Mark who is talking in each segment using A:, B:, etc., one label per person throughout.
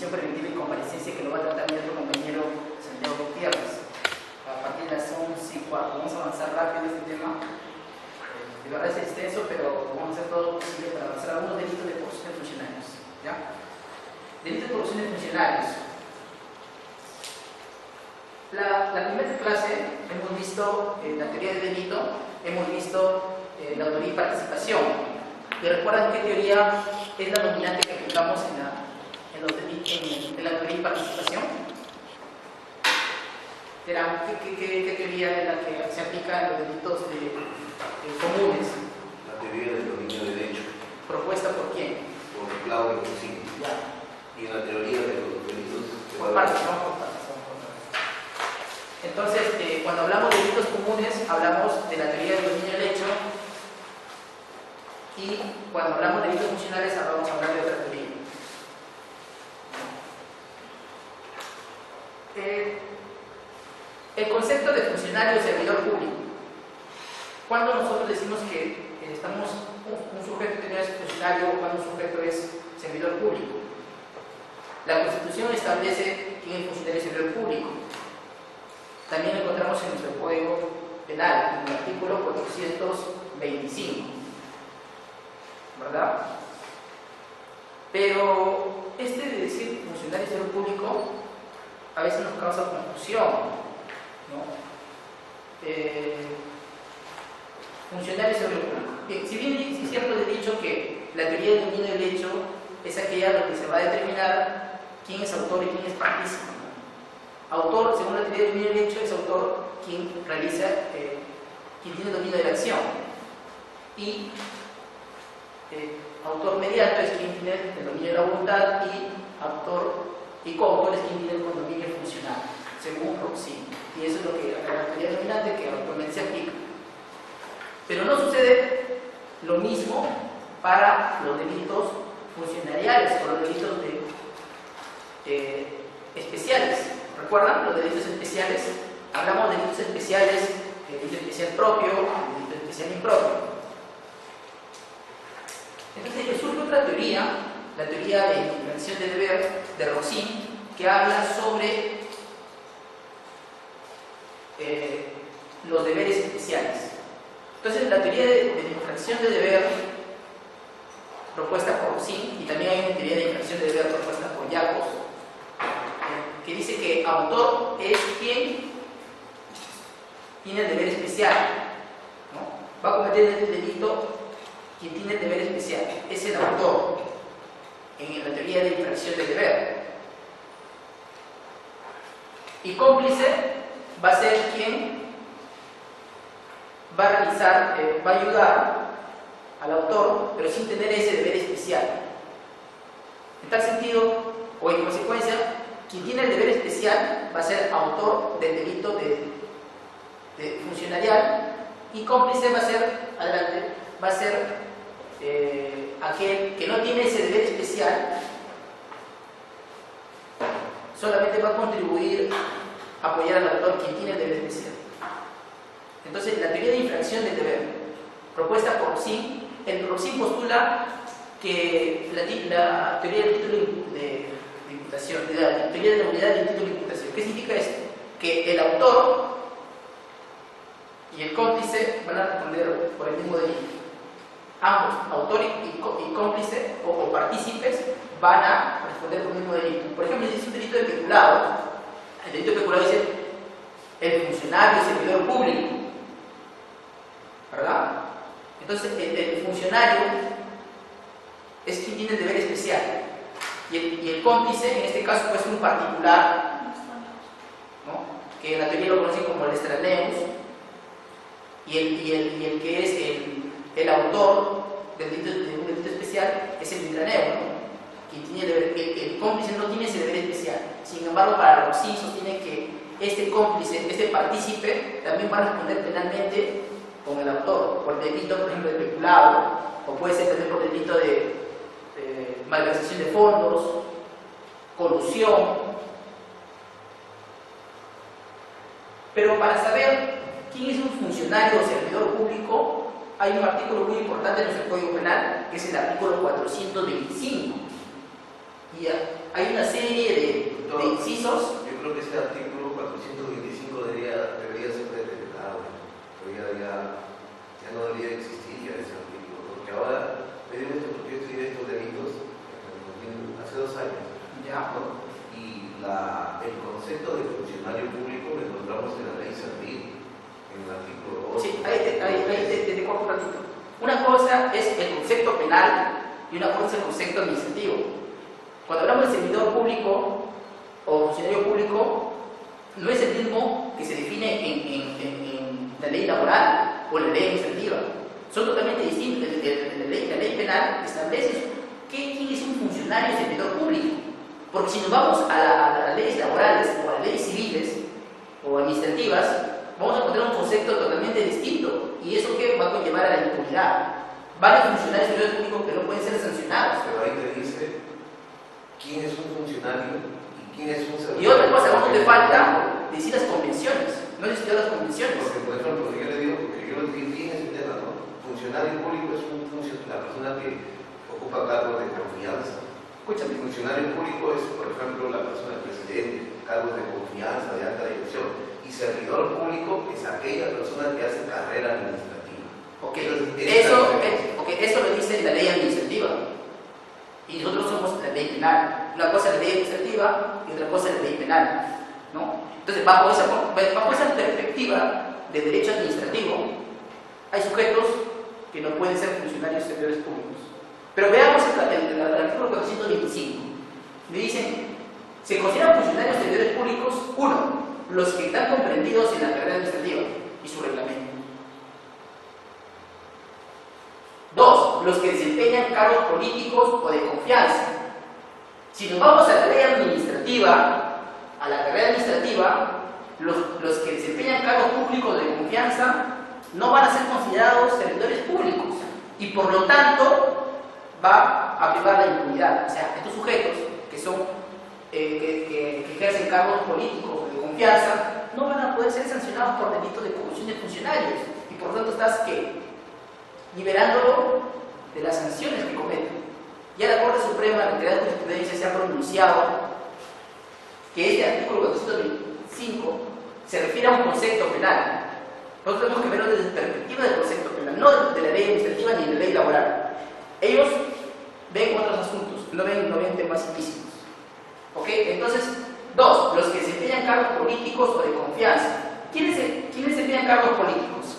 A: prisión preventiva y comparecencia, que lo va a tratar nuestro compañero Santiago Gutiérrez. A partir de las 11:15 vamos a avanzar rápido en este tema. De verdad es extenso, pero vamos a hacer todo lo posible para avanzar a algunos delitos de corrupción de funcionarios. ¿Ya? Delitos de corrupción de funcionarios. La primera clase hemos visto la teoría del delito, hemos visto la autoría y participación. ¿Y recuerdan qué teoría es la dominante que aplicamos en la autoría y participación? ¿Qué teoría es la que se aplica en los delitos comunes?
B: La teoría del dominio del hecho.
A: ¿Propuesta por quién?
B: Por Claudio Rossini.
A: Ya.
B: Y en la teoría de los delitos
A: Por partes, ¿no? Entonces, cuando hablamos de delitos comunes, hablamos de la teoría del dominio del hecho, y cuando hablamos de delitos funcionales, vamos a hablar de otra teoría. El concepto de funcionario o servidor público. Cuando nosotros decimos que un sujeto que no es funcionario o cuando un sujeto es servidor público, la Constitución establece quién es funcionario y servidor público. También lo encontramos en nuestro Código Penal, en el artículo 425, ¿verdad? Pero de decir funcionario y servidor público a veces nos causa confusión, ¿no? Funcionario y servidor público. Bien, si bien es cierto, he dicho que la teoría del dominio del hecho es aquella donde se va a determinar quién es autor y quién es partícipe. Autor, según la teoría del dominio del hecho, es autor quien realiza, quien tiene dominio de la acción. Y autor mediato es quien tiene el dominio de la voluntad, y autor y coautor es quien tiene el dominio funcional, según Rossini. Y eso es lo que la teoría dominante que actualmente se aplica. Pero no sucede lo mismo para los delitos funcionariales o los delitos especiales. ¿Recuerdan los delitos especiales? Hablamos de delitos especiales, delito especial propio, delito especial impropio. Entonces surge otra teoría, la teoría de infracción de deber de Rossini, que habla sobre los deberes especiales. Entonces la teoría de infracción de deber propuesta por Rossini, y también hay una teoría de infracción de deber propuesta por Jacobs, que dice que autor es quien tiene el deber especial, ¿no? Va a cometer el delito quien tiene el deber especial, es el autor, en la teoría de infracción de deber. Y cómplice va a ser quien va a realizar, va a ayudar al autor, pero sin tener ese deber especial. En tal sentido, o en consecuencia, quien tiene el deber especial va a ser autor del delito de funcionarial, y cómplice va a ser aquel que no tiene ese deber especial, solamente va a contribuir a apoyar al autor quien tiene el deber especial. Entonces, la teoría de infracción del deber, propuesta por Rossini, Rossini postula que la teoría del título de imputación, la teoría de la unidad del título de imputación. ¿Qué significa esto? Que el autor y el cómplice van a responder por el mismo delito. Ambos, autor y cómplice o partícipes, van a responder por el mismo delito. Por ejemplo, si es un delito de peculado, el delito de peculado dice el funcionario, el servidor público, ¿verdad? Entonces, el funcionario es quien tiene el deber especial, y el cómplice, en este caso, puede ser un particular, ¿no? Que en la teoría lo conocen como el extraneus, y el que es el autor de un delito especial es el intraneo, ¿no? Quien tiene el cómplice no tiene ese deber especial. Sin embargo, para Rossini sostiene que este cómplice, este partícipe, también va a responder penalmente con el autor, por el delito, por ejemplo, de peculado, o puede ser también por el delito de malversación de fondos, colusión. Pero para saber quién es un funcionario o servidor público, hay un artículo muy importante en nuestro Código Penal, que es el artículo 425. Y hay una serie de incisos.
B: Yo creo que ese artículo 425 debería ser determinado, pero ya no debería existir ya ese artículo, porque ahora, debido a este proyecto y de estos delitos, hace 2 años,
A: Ya.
B: ¿no? Y el concepto de funcionario público lo encontramos en la ley Servil, en el artículo 8.
A: Sí, ahí te corto un ratito. Una cosa es el concepto penal y una cosa es el concepto administrativo. Cuando hablamos de servidor público o funcionario público, no es el mismo que se define en la ley laboral o en la ley administrativa. Son totalmente distintos. La ley penal establece quién es un funcionario servidor público. Porque si nos vamos a las leyes laborales o a las leyes civiles o administrativas, vamos a encontrar un concepto totalmente distinto. ¿Y eso qué va a conllevar a la impunidad? Varios funcionarios servidores públicos que no pueden ser sancionados.
B: Pero ahí te dice quién es un funcionario y quién es un servidor.
A: Y otra cosa, ¿cómo te falta decir las convenciones? No he estudiado las convenciones.
B: Porque, por ejemplo, yo le digo, porque yo lo dije en ese tema, ¿no? Funcionario público es la persona que ocupa cargos de confianza.
A: Escúchame.
B: Funcionario público es, por ejemplo, la persona del presidente, cargos de confianza, de alta dirección. Y servidor público es aquella persona que hace carrera administrativa.
A: Eso lo dice la ley administrativa. Y nosotros somos la ley penal. Una cosa es la ley administrativa y otra cosa es la ley penal, ¿no? Entonces, bajo esa perspectiva de derecho administrativo, hay sujetos que no pueden ser funcionarios servidores públicos. Pero veamos el artículo 425. Me dicen, se consideran funcionarios servidores públicos, 1, los que están comprendidos en la carrera administrativa y su reglamento. 2, los que desempeñan cargos políticos o de confianza. Si nos vamos a la ley administrativa, a la carrera administrativa, los que desempeñan cargos públicos de confianza no van a ser considerados servidores públicos y por lo tanto va a privar la impunidad. O sea, estos sujetos que son que ejercen cargos políticos de confianza no van a poder ser sancionados por delitos de corrupción de funcionarios y por lo tanto estás liberándolo de las sanciones que cometen. Ya la Corte Suprema de la Jurisprudencia se ha pronunciado que este artículo 425 se refiere a un concepto penal. Nosotros tenemos que verlo desde la perspectiva del concepto penal, no de la ley administrativa ni de la ley laboral. Ellos ven otros asuntos, no ven temas ilícitos. ¿Ok? Entonces, 2, los que desempeñan cargos políticos o de confianza. ¿Quiénes desempeñan cargos políticos?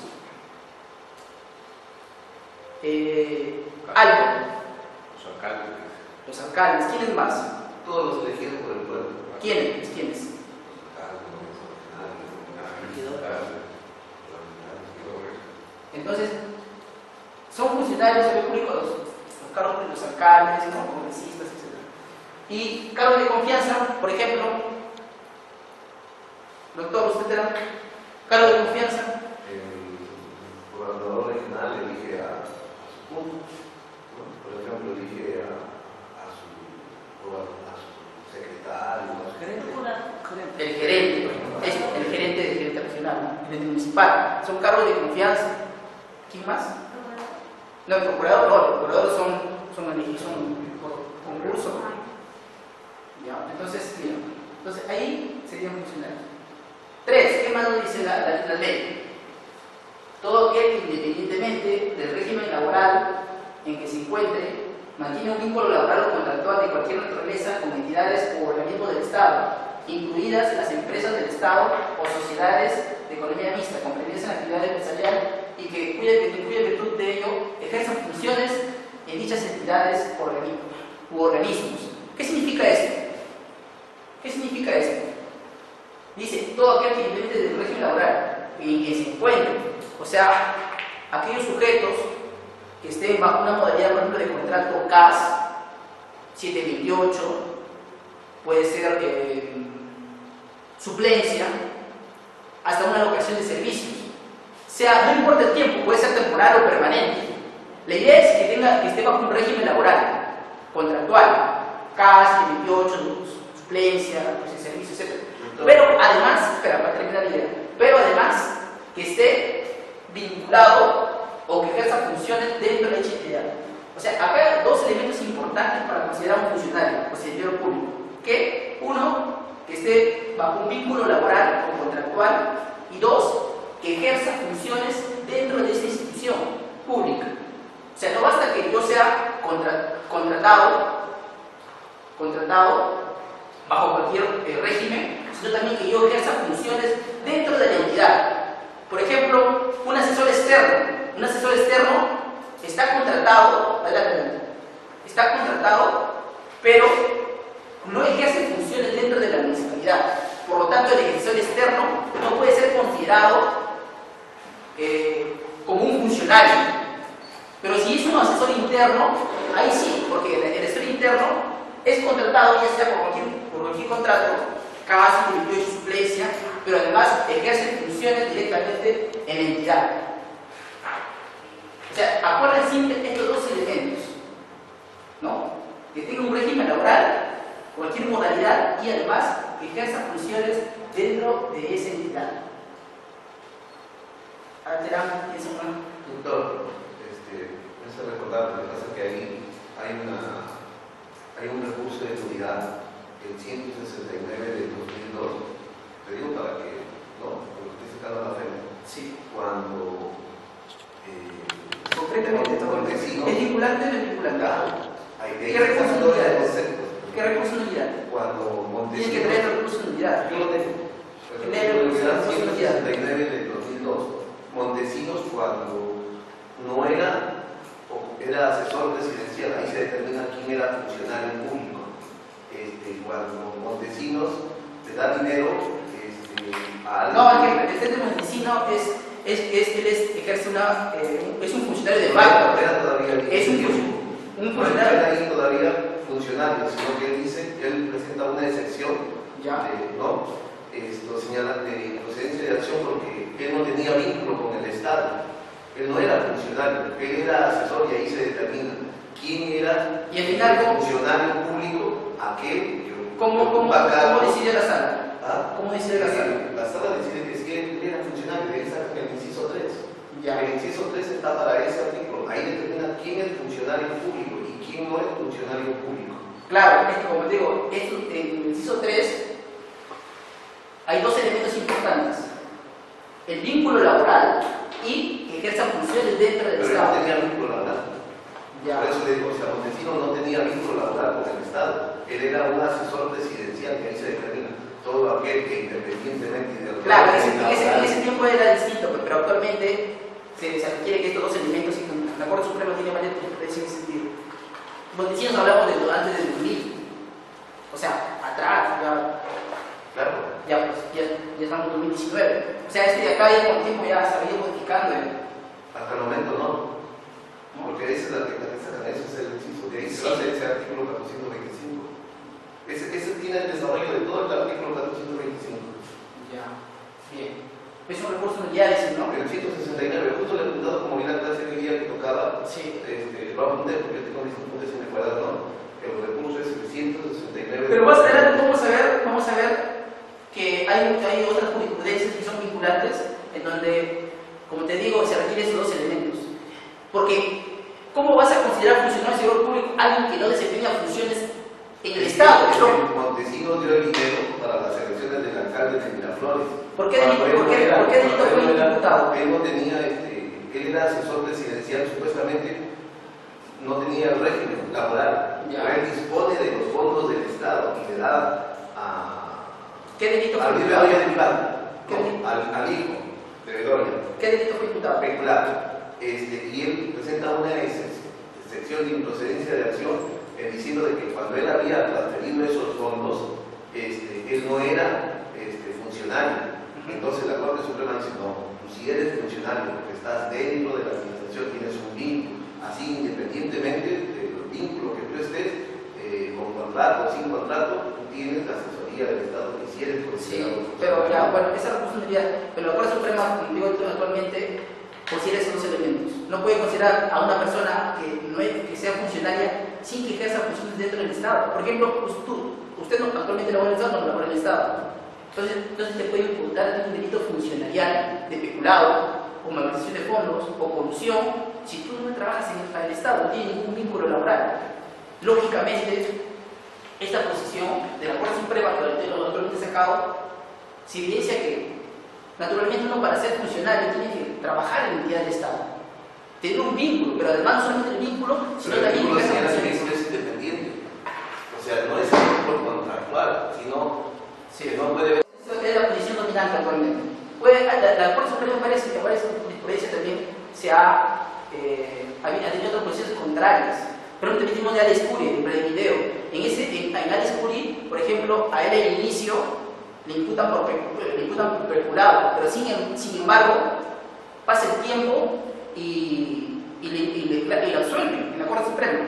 A: Algo.
B: Los alcaldes.
A: Los alcaldes. ¿Quiénes más?
B: Todos los elegidos por el pueblo.
A: ¿Quiénes? Entonces, son funcionarios públicos los cargos de los alcaldes, ¿no? Congresistas, etc. Y cargos de confianza, por ejemplo, doctor, ¿usted tendrá cargo de confianza?
B: El gobernador regional elige a su punto, ¿no? Por ejemplo, elige a su secretario, a su gerente.
A: El gerente, el gerente regional, ¿no? El gerente municipal. Son cargos de confianza. ¿Quién más? No, el procurador no, los procuradores son elegidos por concurso. Ya, entonces, mira, ahí serían funcionarios. 3, ¿qué más nos dice la ley? Todo aquel que independientemente del régimen laboral en que se encuentre, mantiene un vínculo laboral o contractual de cualquier naturaleza con entidades o organismos del Estado, incluidas las empresas del Estado o sociedades de economía mixta, comprendidas en la actividad empresarial y que cuya virtud de ello ejerzan funciones en dichas entidades u organismos. ¿Qué significa esto? ¿Qué significa esto? Dice, todo aquel que independiente del régimen laboral en que se encuentre, o sea, aquellos sujetos que estén bajo una modalidad, por ejemplo, de contrato CAS 728, puede ser suplencia, hasta una locación de servicios. O sea, no importa el tiempo, puede ser temporal o permanente. La idea es que esté bajo un régimen laboral, contractual, CAS 728, suplencia, locación de servicios, etc. Pero además, para terminar la idea, pero además que esté vinculado o que ejerza funciones dentro de dicha entidad. O sea, acá hay 2 elementos importantes para considerar un funcionario o servidor público. que uno, que esté bajo un vínculo laboral o contractual, y dos, que ejerza funciones dentro de esa institución pública. O sea, no basta que yo sea contratado bajo cualquier régimen, sino también que yo ejerza funciones dentro de la entidad. Por ejemplo, un asesor externo. Un asesor externo está contratado, pero no ejerce funciones dentro de la municipalidad. Por lo tanto, el asesor externo no puede ser considerado como un funcionario. Pero si es un asesor interno, ahí sí, porque el asesor interno es contratado ya sea por cualquier contrato, casi de suplencia, pero además ejerce funciones directamente en la entidad. O sea, acuerden siempre estos dos elementos, ¿no? Que tenga un régimen laboral, cualquier modalidad, y además que ejerza funciones dentro de esa entidad.
B: Doctor, me hace recordar, lo que pasa es que ahí hay un recurso de nulidad, el 169 del 2002, te digo para que, no, porque estoy sacando la fe.
A: Sí.
B: Cuando
A: concretamente todo es vinculante o no vinculante. ¿Qué recurso de nulidad? ¿Qué recurso de nulidad?
B: Cuando Montesinos,
A: tiene que traer el recurso de nulidad.
B: yo lo tengo. El recurso de nulidad 169 del 2002. Montesinos, cuando no era asesor presidencial, ahí se determina quién era funcionario público. Cuando Montesinos le da dinero a alguien.
A: No, el jefe de Montesinos ejerce es un funcionario de banco. Es un funcionario.
B: No ahí todavía funcionario, sino que él presenta una excepción.
A: Ya.
B: ¿No? Esto señala de procedencia de acción porque él no tenía vínculo con el Estado. Él no era funcionario, él era asesor y ahí se determina quién era
A: y al final,
B: el funcionario público, aquel que
A: ¿Cómo decide la sala?
B: ¿Ah?
A: ¿Cómo decide la sala?
B: La sala decide que si él era funcionario, de ahí sacan el inciso 3.
A: Ya.
B: El inciso 3 está para ese artículo, ahí determina quién es funcionario público y quién no es funcionario público.
A: Claro, es que como te digo, en el inciso 3 hay dos elementos importantes: el vínculo laboral y que ejerza funciones dentro del
B: Pero
A: Estado.
B: no tenía vínculo laboral.
A: Ya.
B: Por eso le digo, o sea, Montesinos no tenía vínculo laboral con el Estado. Él era un asesor presidencial, que ahí se determina todo aquel que independientemente de...
A: Claro, en ese tiempo era distinto, pero actualmente se requiere que estos dos elementos, y la Corte Suprema tiene varias jurisprudencias en ese sentido. Montesinos hablamos de antes del 2000, o sea, atrás,
B: Claro.
A: ya estamos en 2019. O sea, de acá ya con el tiempo ya se ha ido modificando.
B: Hasta el momento no. Porque esa es la que sacan, eso es el inciso. De ahí se hace ese artículo 425. Ese tiene el desarrollo de todo el artículo 425.
A: Ya, bien. Es un recurso ya dicen, ¿no?
B: El 169, justo le he apuntado como vi la clase que día que tocaba.
A: Sí.
B: Lo apunté porque yo tengo mis apuntes en el cuaderno. El recurso es el 169.
A: Pero más adelante vamos a ver que hay otras jurisprudencias que son vinculantes, en donde, como te digo, se requieren esos dos elementos. Porque, ¿cómo vas a considerar funcionario del sector público alguien que no desempeña funciones en el Estado?
B: Montesinos dio el dinero para las elecciones del alcalde de Miraflores.
A: ¿Por qué delito fue imputado?
B: Él no tenía, él era asesor presidencial, supuestamente no tenía el régimen laboral.
A: Ya.
B: Él dispone de los fondos del Estado y le da
A: ¿Qué delito fue
B: al
A: imputado?
B: al hijo de Bedoya.
A: ¿Qué delito fue imputado?
B: Pecular. Y él presenta una excepción de improcedencia de acción diciendo de que cuando él había transferido esos fondos, él no era funcionario. Entonces la Corte Suprema dice, no, tú si eres funcionario, porque estás dentro de la administración, tienes un vínculo, así independientemente del vínculo que tú estés, con contrato o sin contrato, tú tienes la asesoría del Estado que si eres funcionario.
A: Sí, pero ya, bueno, esa responsabilidad, pero la Corte Suprema, como digo actualmente, considera esos dos elementos. No puede considerar a una persona que sea funcionaria sin que ejerza funciones dentro del Estado. Por ejemplo, usted actualmente labora en el Estado, no labora en el Estado. Entonces te puede imputar un delito funcionarial de peculado, o malversación de fondos, o corrupción, si tú no trabajas en el Estado, no tienes ningún vínculo laboral. Lógicamente, esta posición de la sacado, se evidencia que naturalmente uno para ser funcionario tiene que trabajar en la entidad del Estado, tener un vínculo, pero además no solamente el vínculo, sino
B: pero el
A: también
B: vínculo
A: que
B: señala que es independiente. O sea, no es un vínculo contractual, sino que no puede ver.
A: Esa es la posición dominante actualmente. La Corte Suprema en varias jurisprudencias también ha tenido otras posiciones contrarias. Pero no tenemos de Alex Curi en el video. En Alex Curi, por ejemplo, a él al inicio le imputan por peculado, pero sin embargo pasa el tiempo y le absuelven en la Corte Suprema.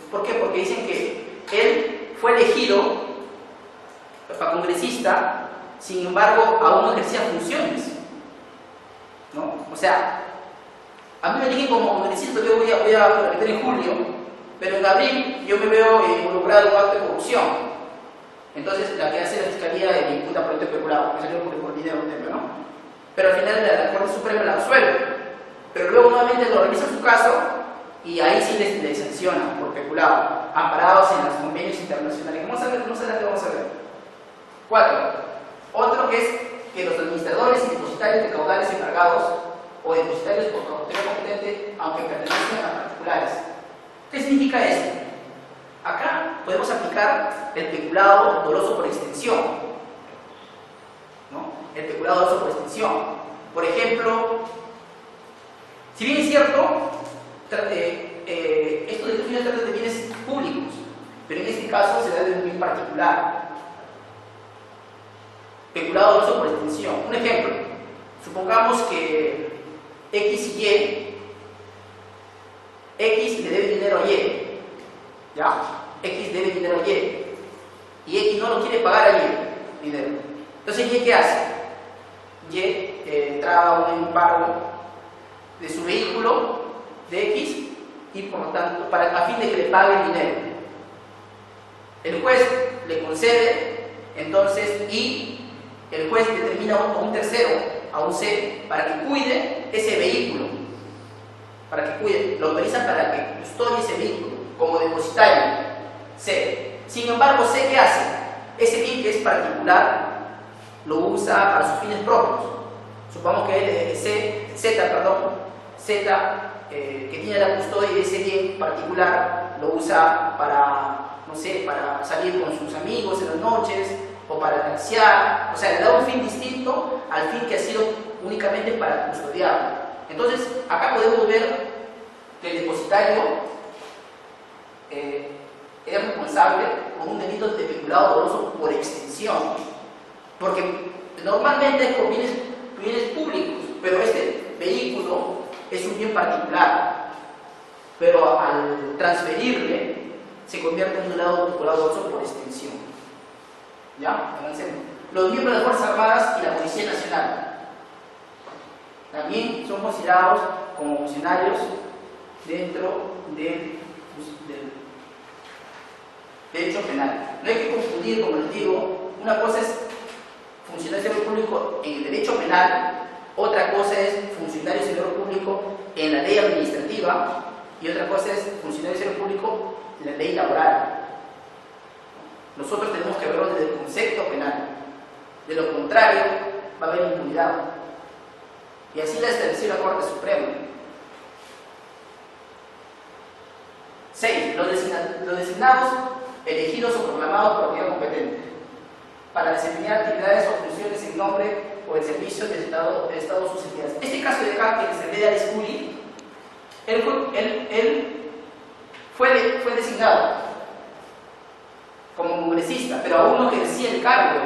A: ¿Por qué? Porque dicen que él fue elegido para congresista, sin embargo aún no ejercía funciones, ¿no? O sea, a mí me eligen como congresista, yo voy a meter en julio, pero en abril yo me veo involucrado en un acto de corrupción. Entonces la que hace la Fiscalía le imputa por el especulado, que salió por dinero, ¿no? Pero al final la Corte Suprema la absuelve. Pero luego nuevamente lo revisa su caso y ahí sí les sancionan por peculado, amparados en los convenios internacionales. Vamos a ver, no sé qué vamos a ver. 4. Otro que es que los administradores y depositarios de caudales encargados o depositarios por autoridad competente, aunque pertenezcan a particulares. ¿Qué significa esto? Acá podemos aplicar el peculado doloso por extensión, ¿no? El peculado doloso por extensión. Por ejemplo, si bien es cierto, esto de trata de bienes públicos, pero en este caso se da de un bien particular. Peculado doloso por extensión. Un ejemplo, supongamos que X y Y, X le debe dinero a Y, ¿ya? X debe dinero a Y, y X no lo quiere pagar a Y, dinero. Entonces, ¿Y qué hace? Y traba un embargo de su vehículo de X y por lo tanto, a fin de que le pague el dinero. El juez le concede, entonces, y el juez determina a un tercero, a un C, para que cuide ese vehículo, lo autoriza para que custodie ese vehículo como depositario, C. Sin embargo, C, ¿qué hace? Ese bien que es particular lo usa para sus fines propios. Supongamos que Z, que tiene la custodia de ese bien particular, lo usa para, no sé, para salir con sus amigos en las noches, o para taxiar, o sea, le da un fin distinto al fin que ha sido únicamente para custodiarlo. Entonces, acá podemos ver que el depositario es responsable por un delito de peculado doloso por extensión, porque normalmente es por bienes públicos, pero este vehículo es un bien particular, pero al transferirle se convierte en un delito de peculado doloso por extensión. ¿Ya? Avancemos. Los miembros de las Fuerzas Armadas y la Policía Nacional también son considerados como funcionarios dentro del derecho penal. No hay que confundir, como les digo, una cosa es funcionario de servidor público en el derecho penal, otra cosa es funcionario de servidor público en la ley administrativa y otra cosa es funcionario de servidor público en la ley laboral. Nosotros tenemos que verlo desde el concepto penal. De lo contrario, va a haber impunidad. Y así la estableció la Corte Suprema. 6. Los designados, elegidos o proclamados por autoridad competente para desempeñar actividades o funciones en nombre o en servicio del Estado o sus entidades. Este caso de acá, que se ve de Alex Curi, él fue designado como congresista, pero aún no ejercía el cargo,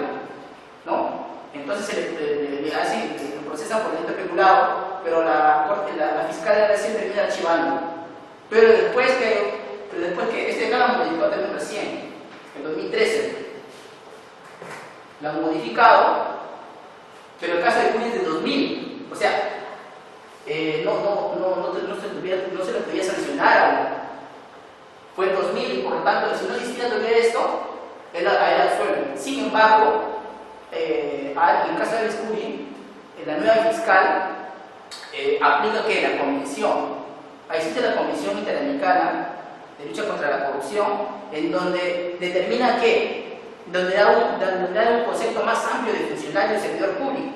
A: ¿no? Entonces se le procesa por delito peculado, pero la fiscal recién termina archivando. Pero después que este acá lo modificó también recién, en 2013, lo han modificado, pero el caso de Curi es de 2000, o sea, no se le podía sancionar aún. Fue en 2000 y por lo tanto, si no existía todavía esto, él absuelve. Sin embargo, en el caso de Alex Curi, la nueva fiscal aplica que la convención, existe la Convención Interamericana de Lucha contra la Corrupción, en donde determina que donde da un concepto más amplio de funcionario y servidor público.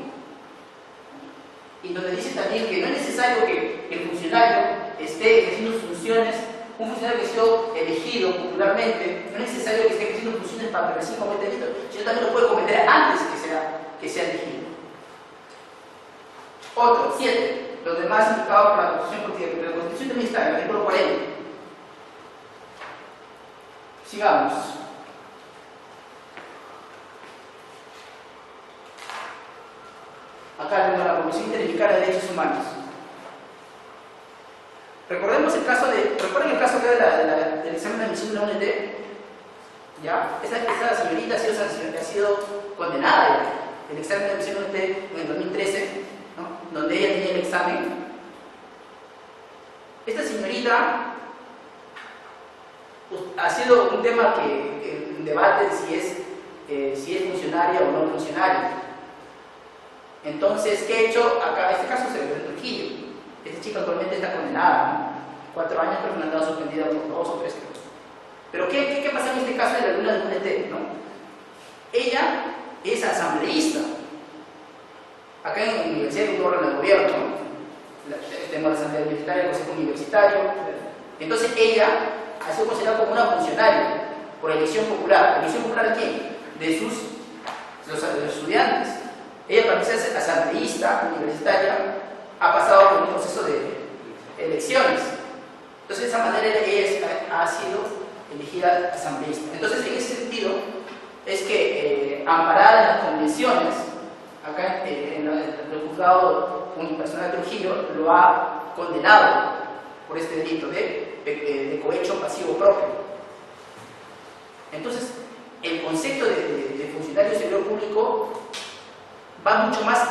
A: Y donde dice también que no es necesario que el funcionario esté ejerciendo sus funciones, un funcionario que ha sido elegido popularmente, no es necesario que esté ejerciendo funciones para que recién cometa delito, sino también lo puede cometer antes que sea elegido. Otro, 7. Los demás indicados por la Constitución, porque la Constitución también está en el artículo 40. Sigamos. Acá tenemos la Comisión Interamericana de Derechos Humanos. Recuerden el caso acá del examen de admisión de la UNED. ¿Ya? Esta señorita ha sido condenada ya. El examen de admisión de la UNED en el 2013, ¿no? Donde ella tenía el examen. Esta señorita pues, ha sido un tema que un debate de si es funcionaria o no funcionaria. Entonces, ¿qué he hecho acá? Este caso se ve en Trujillo. Esta chica actualmente está condenada, ¿no? 4 años, pero me han dado suspendida por 2 o 3 casos. Pero ¿qué pasa en este caso de la alumna de UNED, ¿no? Ella es asambleísta. Acá en la universidad hay un órgano de gobierno, ¿no? Tenemos la asamblea universitaria, el consejo universitario. Entonces ella ha sido considerada como una funcionaria por elección popular. ¿Elección popular de quién? De los estudiantes. Ella, para ser asambleísta universitaria, ha pasado por un proceso de elecciones. Entonces, de esa manera ella ha sido elegida asambleísta. Entonces, en ese sentido, es que amparada en las convenciones, acá en el juzgado unipersonal de Trujillo lo ha condenado por este delito de cohecho pasivo propio. Entonces, el concepto de funcionario y servidor público va mucho más,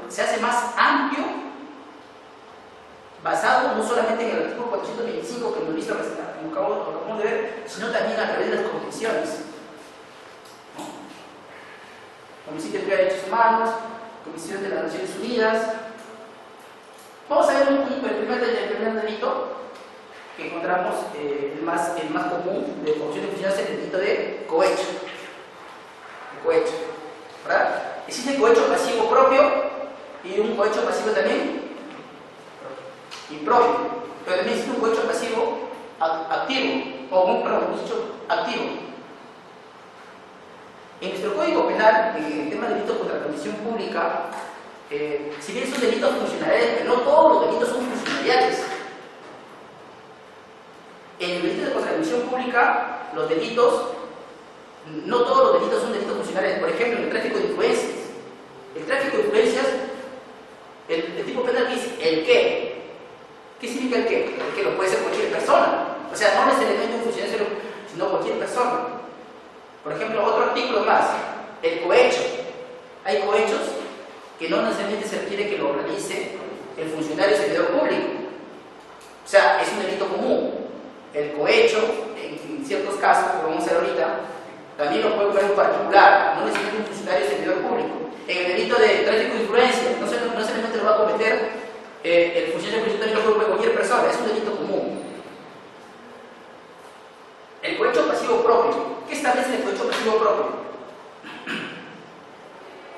A: se hace más amplio, basado no solamente en el artículo 425 que hemos visto, como acabamos de ver, sino también a través de las convenciones, ¿no? Comisión de Derechos Humanos, Comisión de las Naciones Unidas. Vamos a ver el primer delito que encontramos, el más común de corrupción de funcionarios, es el delito de cohecho. ¿Verdad? Existe el cohecho pasivo propio y un cohecho pasivo también impropio, pero también existe un cohecho pasivo activo, activo. En nuestro Código Penal, en el tema de delitos contra la administración pública, si bien son delitos funcionariales, pero no todos los delitos son funcionariales. En el delito contra la administración pública, no todos los delitos son delitos funcionariales. Por ejemplo, el tráfico de influencias. El tráfico de influencias, el tipo penal dice el qué. ¿Qué significa el qué? El que lo puede ser cualquier persona. O sea, no necesariamente un funcionario, sino cualquier persona. Por ejemplo, otro artículo más, el cohecho. Hay cohechos que no necesariamente se requiere que lo realice el funcionario o servidor público. O sea, es un delito común. El cohecho, en ciertos casos, que vamos a ver ahorita, también lo puede cometer un particular, no necesita un funcionario o servidor público. En el delito de tráfico de influencia, no solamente lo va a cometer el funcionario público, también lo puede cometer cualquier persona, es un delito común. El cohecho pasivo propio. ¿Qué establece el cohecho pasivo propio?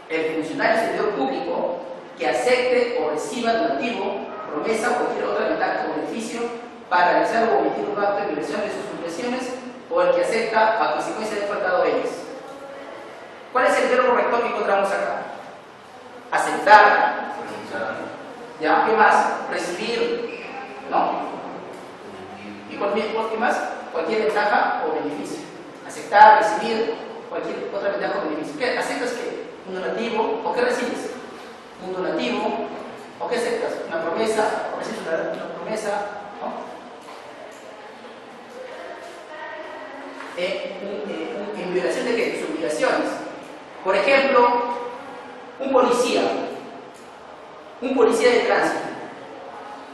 A: El funcionario o servidor público que acepte o reciba donativo, promesa o cualquier otra ventaja o beneficio para realizar o omitir un acto de violación de sus obligaciones, o el que acepta a consecuencia de faltado a ellas. ¿Cuál es el verbo rector que encontramos acá? Aceptar. ¿Ya? ¿Qué más? Recibir. ¿No? ¿Y qué más? Cualquier ventaja o beneficio. Aceptar, recibir cualquier otra ventaja o beneficio. ¿Qué aceptas? ¿Qué? ¿Un donativo? ¿O qué recibes? ¿Un donativo? ¿O qué aceptas? ¿Una promesa? ¿O recibes una promesa? ¿No? En violación de ¿qué? Sus obligaciones. Por ejemplo, un policía de tránsito,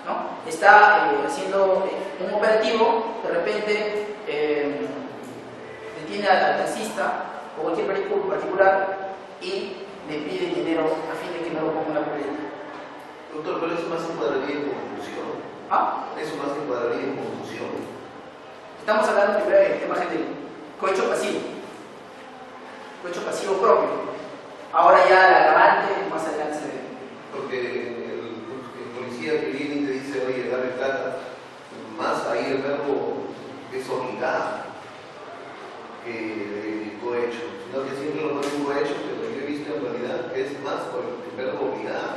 A: ¿no? Está haciendo un operativo, de repente detiene al taxista o cualquier vehículo particular y le pide dinero a fin de que no lo ponga en la boleta.
B: Doctor, pero eso más encuadraría en confusión.
A: ¿Ah?
B: Eso más encuadraría en confusión.
A: Estamos hablando primero del tema del cohecho pasivo.
B: que cohecho, sino que siempre lo pone un cohecho, pero yo he visto en realidad que es más por el verbo obligar.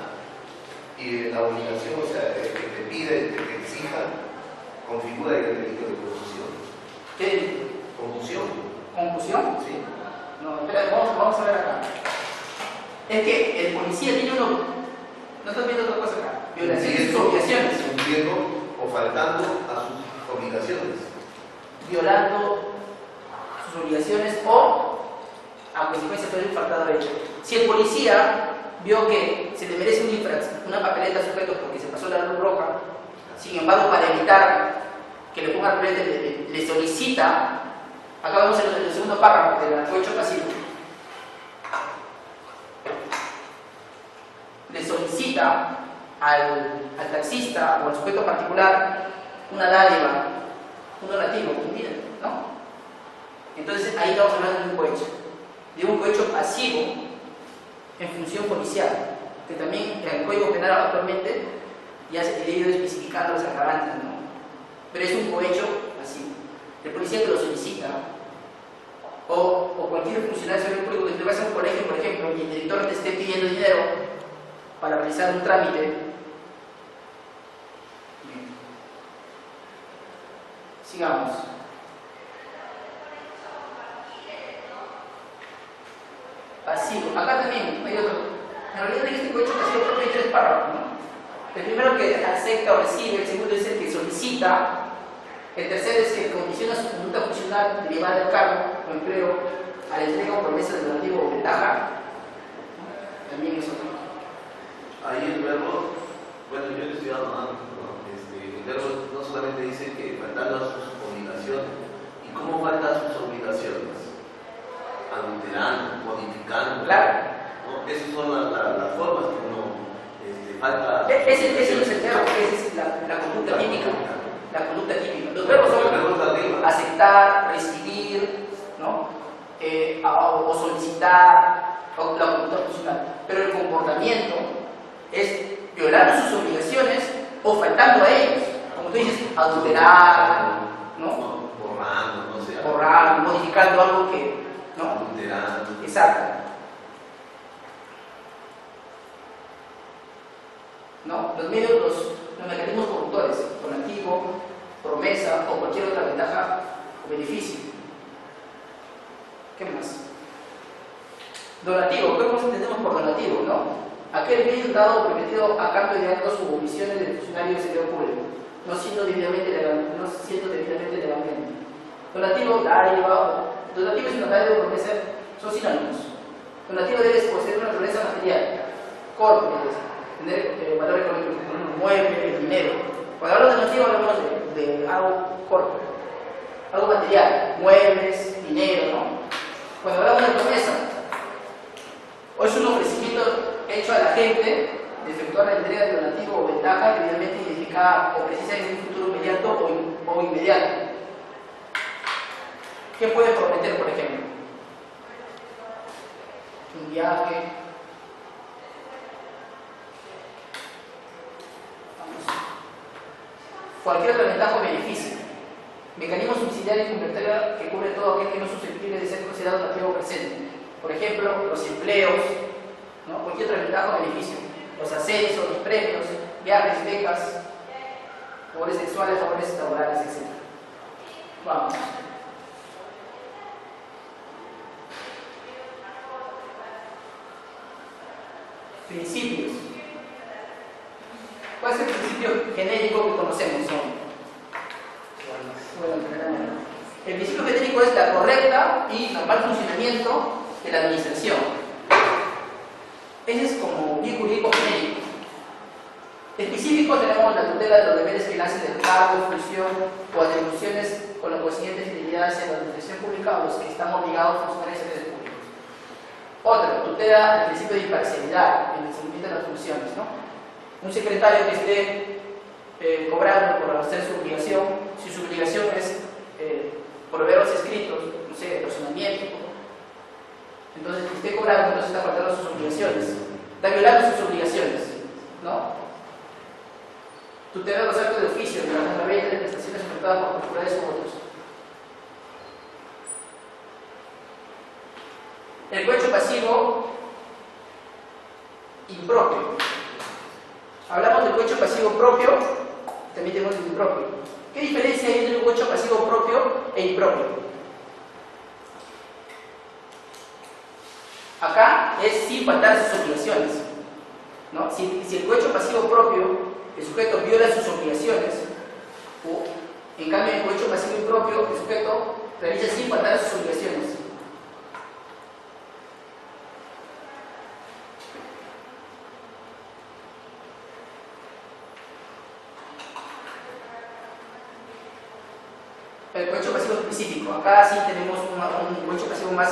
B: Y la obligación, o sea, el que te pide, el que te exija, configura el delito de confusión.
A: ¿Qué delito?
B: Confusión.
A: ¿Confusión?
B: Sí.
A: No, espera, vamos a ver acá. Es que el policía tiene uno. No estás viendo otra cosa acá. Violaciones de sus obligaciones.
B: Cumpliendo o faltando a sus obligaciones.
A: Violando sus obligaciones o a consecuencia de un faltado hecho. Si el policía vio que se le merece una papeleta al sujeto porque se pasó la luz roja, sin embargo, para evitar que le ponga el papelete, le solicita, acá vemos en el segundo párrafo del cohecho pasivo, le solicita al taxista o al sujeto particular una dádiva, un donativo, ¿no? Entonces ahí estamos hablando de un cohecho pasivo en función policial, que también en el Código Penal actualmente ya se ha ido especificando los agravantes, ¿no? Pero es un cohecho pasivo. El policía que lo solicita, o cualquier funcionario del servicio público que te vaya a un colegio, por ejemplo, y el director te esté pidiendo dinero para realizar un trámite, bien. Sigamos. Pasivo. Acá también hay otro. En realidad en este cohecho pasivo creo que hay 3 párrafos, ¿no? El primero que acepta o recibe, el segundo es el que solicita, el tercero es que condiciona su conducta funcional derivada del cargo o empleo a la entrega o promesa de donativo o ventaja. También es otro.
B: Ahí el verbo, bueno, yo le estoy dando antes, ¿no? El verbo no solamente dice que faltando a sus obligaciones. ¿Y cómo falta a sus obligaciones? Adulterando, modificando.
A: Claro.
B: ¿No? Esas son las formas que uno falta.
A: Ese no es el verbo, esa es la conducta típica. La conducta típica. Los verbos son aceptar, recibir, ¿no? O solicitar, o la conducta funcional. Pero el comportamiento es violar sus obligaciones o faltando a ellos. Como tú dices, adulterar, ¿no?
B: Borrando, no sé.
A: Borrar, modificando algo que, ¿no?
B: Adulterando.
A: Exacto. ¿No? Los medios, los mecanismos corruptores, donativo, promesa o cualquier otra ventaja o beneficio. ¿Qué más? Donativo, ¿qué entendemos por donativo? ¿No? Aquel bien dado o permitido a cambio de actos u omisiones del funcionario del sector público, no siendo debidamente legalmente. Donativo, dádiva, donativo y una dádiva o promesa son sinónimos. Donativo debe poseer una naturaleza material, corpórea, tener valor económico, mueble, dinero. Cuando hablamos de donativo hablamos de algo corpóreo, algo material, muebles, dinero, ¿no? Cuando hablamos de promesa, o es un ofrecimiento hecho a la gente de efectuar la entrega de donativo o ventaja que evidentemente identifica o precisa en un futuro inmediato o inmediato. ¿Qué puede prometer, por ejemplo? Un viaje. Cualquier otra ventaja o beneficio. Mecanismo subsidiario y complementario que cubre todo aquel que no es susceptible de ser considerado donativo presente. Por ejemplo, los empleos, ¿no? Cualquier otra ventaja o beneficio. Los ascensos, los premios, viajes, becas, favores sexuales, favores laborales, etc. Vamos. Principios. ¿Cuál es el principio genérico que conocemos? El principio genérico es la correcta y normal funcionamiento de la administración. Ese es como bien jurídico genérico. Específico tenemos la tutela de los deberes que nacen del cargo, función o atribuciones con las consiguientes fidelidades en la administración pública a los que están obligados funcionarios y servidores públicos. Otra, tutela del principio de imparcialidad en el cumplimiento de las funciones, ¿no? Un secretario que esté cobrando por hacer su obligación, si su obligación es proveer los escritos, no sé, de personamiento, entonces que esté cobrando, entonces está faltando sus obligaciones, está violando sus obligaciones, ¿no? Tutela los actos de oficio, de la contraventa de prestaciones ofertadas por particulares u otros. el cohecho pasivo impropio. Hablamos del cohecho pasivo propio, también tenemos el impropio. ¿Qué diferencia hay entre el cohecho pasivo propio e impropio? Acá es sin faltar a sus obligaciones, ¿no? Si el cohecho pasivo propio, el sujeto viola sus obligaciones, o en cambio en el cohecho pasivo impropio, el sujeto realiza sin faltar a sus obligaciones. El cohecho pasivo específico. Acá sí tenemos un cohecho pasivo más,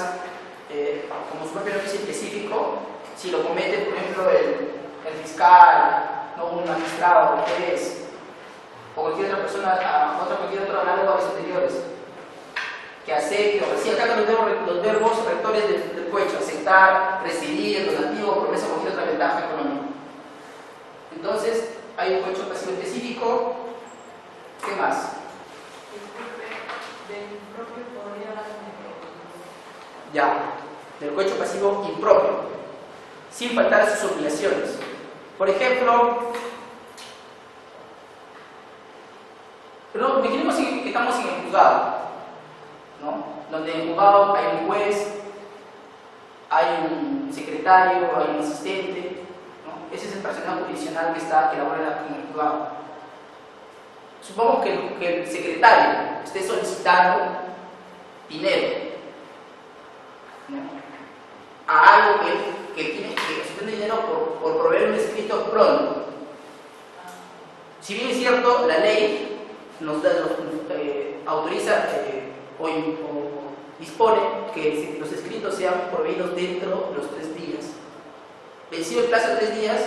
A: como su propio nombre dice, específico. Si lo comete, por ejemplo, el fiscal, no un magistrado, un juez, o cualquier otra persona, cualquier otro análogo a los anteriores, que acepte o reciba. Acá los verbos rectores del cohecho: aceptar, recibir, donativo, promesa o cualquier otra ventaja económica. Entonces, hay un cohecho pasivo específico. ¿Qué más? Ya, del cohecho pasivo impropio, sin faltar a sus obligaciones. Por ejemplo, imaginemos que estamos en el juzgado, ¿no? Donde en el juzgado hay un juez, hay un secretario, hay un asistente, ¿no? Ese es el personal jurisdiccional que labora en el juzgado. Supongamos que el secretario esté solicitando dinero, ¿no?, a algo que tiene que suspender dinero por proveer un escrito pronto. Si bien es cierto, la ley nos autoriza o dispone que los escritos sean proveídos dentro de los 3 días. Vencido el plazo de 3 días,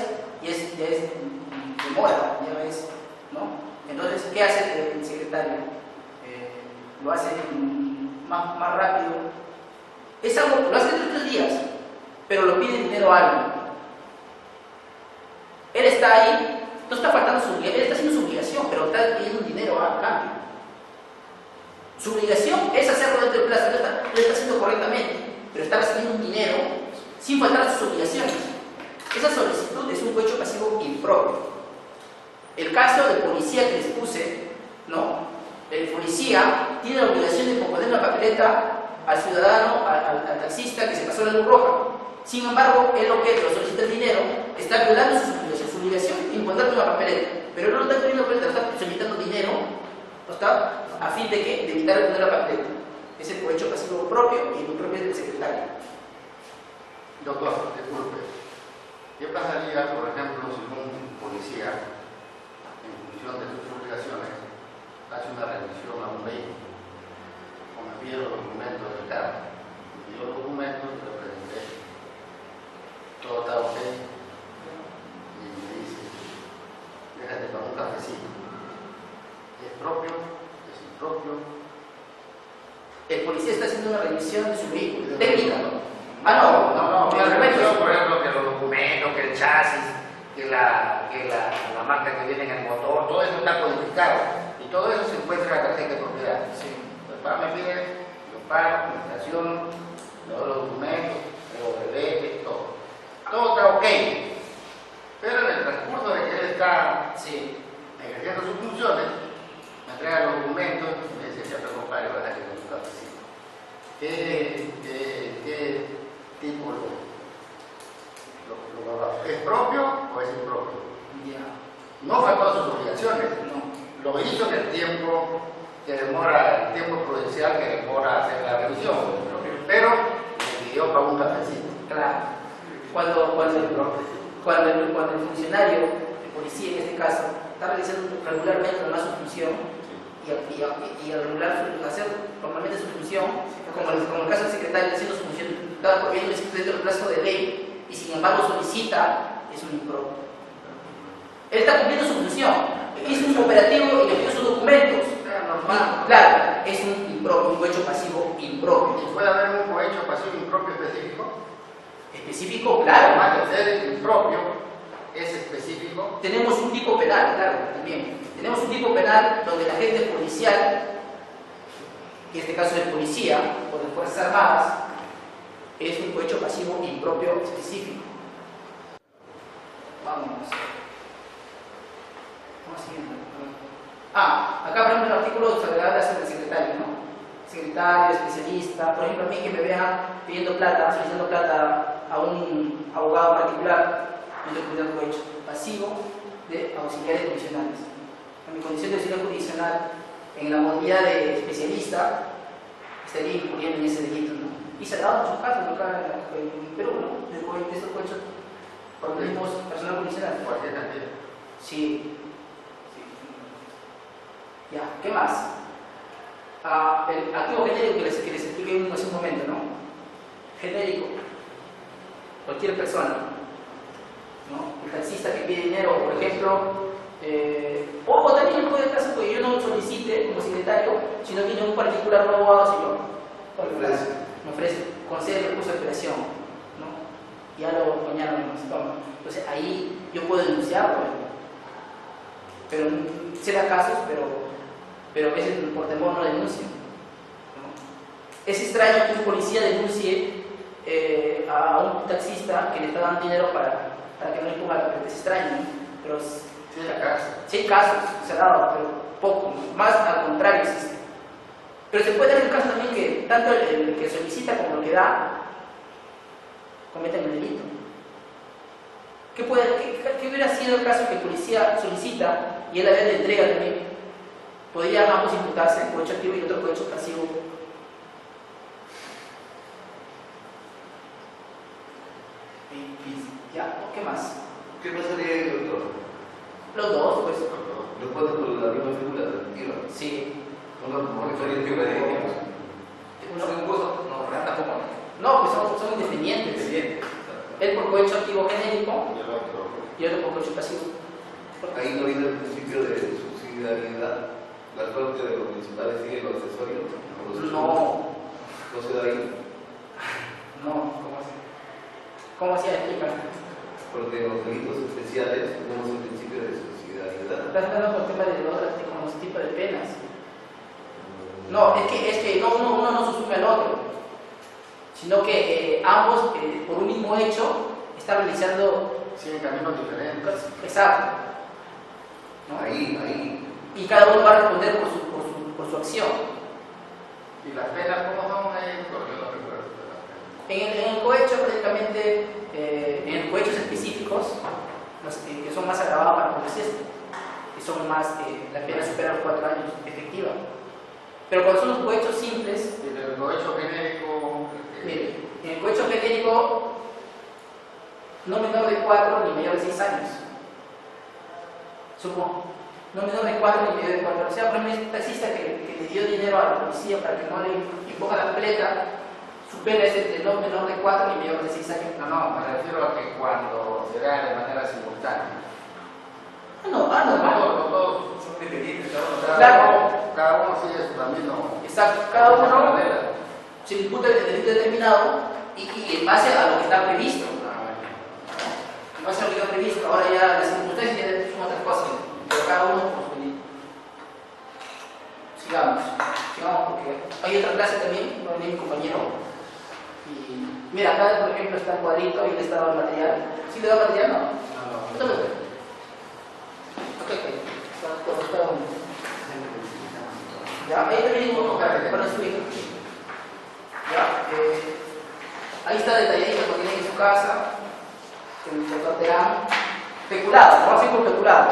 A: ya es demora, ya es, ¿no? Entonces, ¿qué hace el secretario? Lo hace más rápido. Es algo, lo hace dentro de 3 días, pero lo pide dinero a alguien. Él está ahí, no está faltando su obligación, él está haciendo su obligación, pero está pidiendo un dinero a cambio. Su obligación es hacerlo dentro del plazo, lo está haciendo correctamente, pero está recibiendo un dinero sin faltar a sus obligaciones. Esa solicitud es un cohecho pasivo impropio. El caso del policía que les puse, ¿no? El policía tiene la obligación de componer una papeleta al ciudadano, al taxista que se pasó la luz roja. Sin embargo, él lo solicita el dinero, está violando su obligación de imponerle una papeleta. Pero él no está pidiendo papeleta, está solicitando dinero, ¿no está? A fin de evitar poner la papeleta. Es el cohecho pasivo propio y el impropio del secretario.
C: Doctor, disculpe. ¿Qué pasaría, por ejemplo, si un policía, en función de sus obligaciones, hace una revisión a un vehículo, o me pide los documentos del carro, me pidió los documentos y los presenté, todo está ok, y me dice, déjate para un cafecito? ¿Es propio? ¿Es impropio?
A: El policía está haciendo una revisión de su vehículo, técnica, ¿no?
C: No, por ejemplo, que los documentos, que el chasis, que la marca que viene en el motor, todo eso está codificado y todo eso se encuentra en la tarjeta de propiedad.
A: Sí.
C: El papá me pide, yo pago, me estaciono, le doy los documentos, le doy todo. Todo está ok, pero en el transcurso de que él está ejerciendo sus funciones, me entrega los documentos y me dice, ya te compadre, vas a que con tu cafecito. ¿Qué tipo es propio o es impropio? No faltó a sus obligaciones, lo hizo en el tiempo que demora, el tiempo prudencial que demora hacer la revisión, pero me pidió para un cafecito.
A: Claro. Cuando el funcionario, el policía en este caso, está realizando regularmente nomás su función y al hacer normalmente su función, como el caso del secretario haciendo su función, está prohibiendo dentro del plazo de ley y sin embargo solicita, es un impropio. Él está cumpliendo su función, hizo un operativo y le pidió sus documentos.
C: Normal.
A: Claro, es un impropio, un cohecho pasivo impropio.
C: ¿Y puede haber un cohecho pasivo impropio específico?
A: Específico, claro.
C: Además de ser impropio, es específico.
A: Tenemos un tipo penal, claro, también. Tenemos un tipo penal donde el agente policial, que en este caso es policía o de Fuerzas Armadas, es un cohecho pasivo impropio específico. Vamos siguiendo. Acá por ejemplo el artículo se habla sobre el secretario, ¿no? Secretario, especialista, por ejemplo a mí que me vean pidiendo plata, solicitando plata a un abogado particular, yo estoy cuidando un cohecho pasivo de auxiliares jurisdiccionales. En mi condición de auxiliar jurisdiccional, en la modalidad de especialista, estaría incurriendo en ese delito, ¿no? Y se ha dado muchos casos acá en Perú, ¿no? De estos cohechos por organismos personal jurisdiccional.
C: Cualquier cantidad.
A: Sí. Ya, ¿qué más? El activo genérico que les expliqué hace un momento, ¿no? Genérico. Cualquier persona, ¿no? El taxista que pide dinero, por ejemplo, o también puede caso que yo no solicite como secretario, sino viene un particular no abogado, señor. Me ofrece, concede el recurso de operación, ¿no? Ya lo mañana nos toma. Entonces ahí yo puedo denunciarlo, pero se da casos, pero a veces por temor no denuncio, ¿no? Es extraño que un policía denuncie a un taxista que le está dando dinero para que no le ponga la carpeta. Es extraño, ¿no? Pero sí hay casos, se ha dado, pero poco, más al contrario existe. Pero se puede dar el caso también que tanto el que solicita como el que da cometen el delito. ¿Qué hubiera sido el caso que el policía solicita y él a vez le entrega también? Podrían ambos imputarse, un cohecho activo y otro cohecho pasivo. Ya, ¿qué más?
B: ¿Qué pasaría ahí, doctor?
A: Los dos, pues.
B: ¿Los cuatro por la misma figura definitiva?
A: Sí.
B: Una diferencia de digamos.
A: No, pues son independientes. Él por cohecho activo genérico y otro por cohecho pasivo.
B: Ahí no viene el principio de subsidiariedad. La suerte de los principales sigue los accesorios.
A: No.
B: ¿No se da ahí?
A: No, ¿cómo así? ¿Cómo así explicar?
B: Porque en los delitos especiales tenemos el principio de subsidiariedad.
A: Estás hablando con el tema de los tipos de penas. No, es que uno no susume al otro, sino que ambos, por un mismo hecho, están realizando.
C: Sí, en caminos diferentes.
A: Exacto. ¿No?
B: Ahí.
A: Y cada uno va a responder por su acción.
C: ¿Y las penas cómo son ahí? Porque no recuerdo.
A: En el cohecho, prácticamente, en cohechos específicos, que son más agravados para la policía, que son más, la pena supera los 4 años efectiva. Pero cuando son los cohechos simples.
C: ¿Y en el cohecho genérico?
A: Mire, en el cohecho genérico, no menor de 4 ni mayor de 6 años. Supongo. No menor de 4 ni mayor de 4. O sea, por ejemplo, este taxista que le dio dinero a la policía para que no le imponga la pleta, su pena es entre no menor de 4 ni mayor de 6 años.
C: No, me refiero a que cuando se da de manera simultánea.
A: Normal.
C: Todos son dependientes, cada uno sigue su camino.
A: Exacto, cada uno se imputa el delito determinado y en base a lo que está previsto. En base a lo que está previsto, ahora ya las circunstancias son otras cosas, pero cada uno por su delito. Sigamos porque hay otra clase también, no viene mi compañero. Y mira, acá por ejemplo está el cuadrito y le está dando material. ¿Sí le da material? No. No. Ya, ahí también para su hijo. Ya, ahí está detalladito lo que tiene en su casa, que lo tratarán. Peculado, vamos a ir por peculado.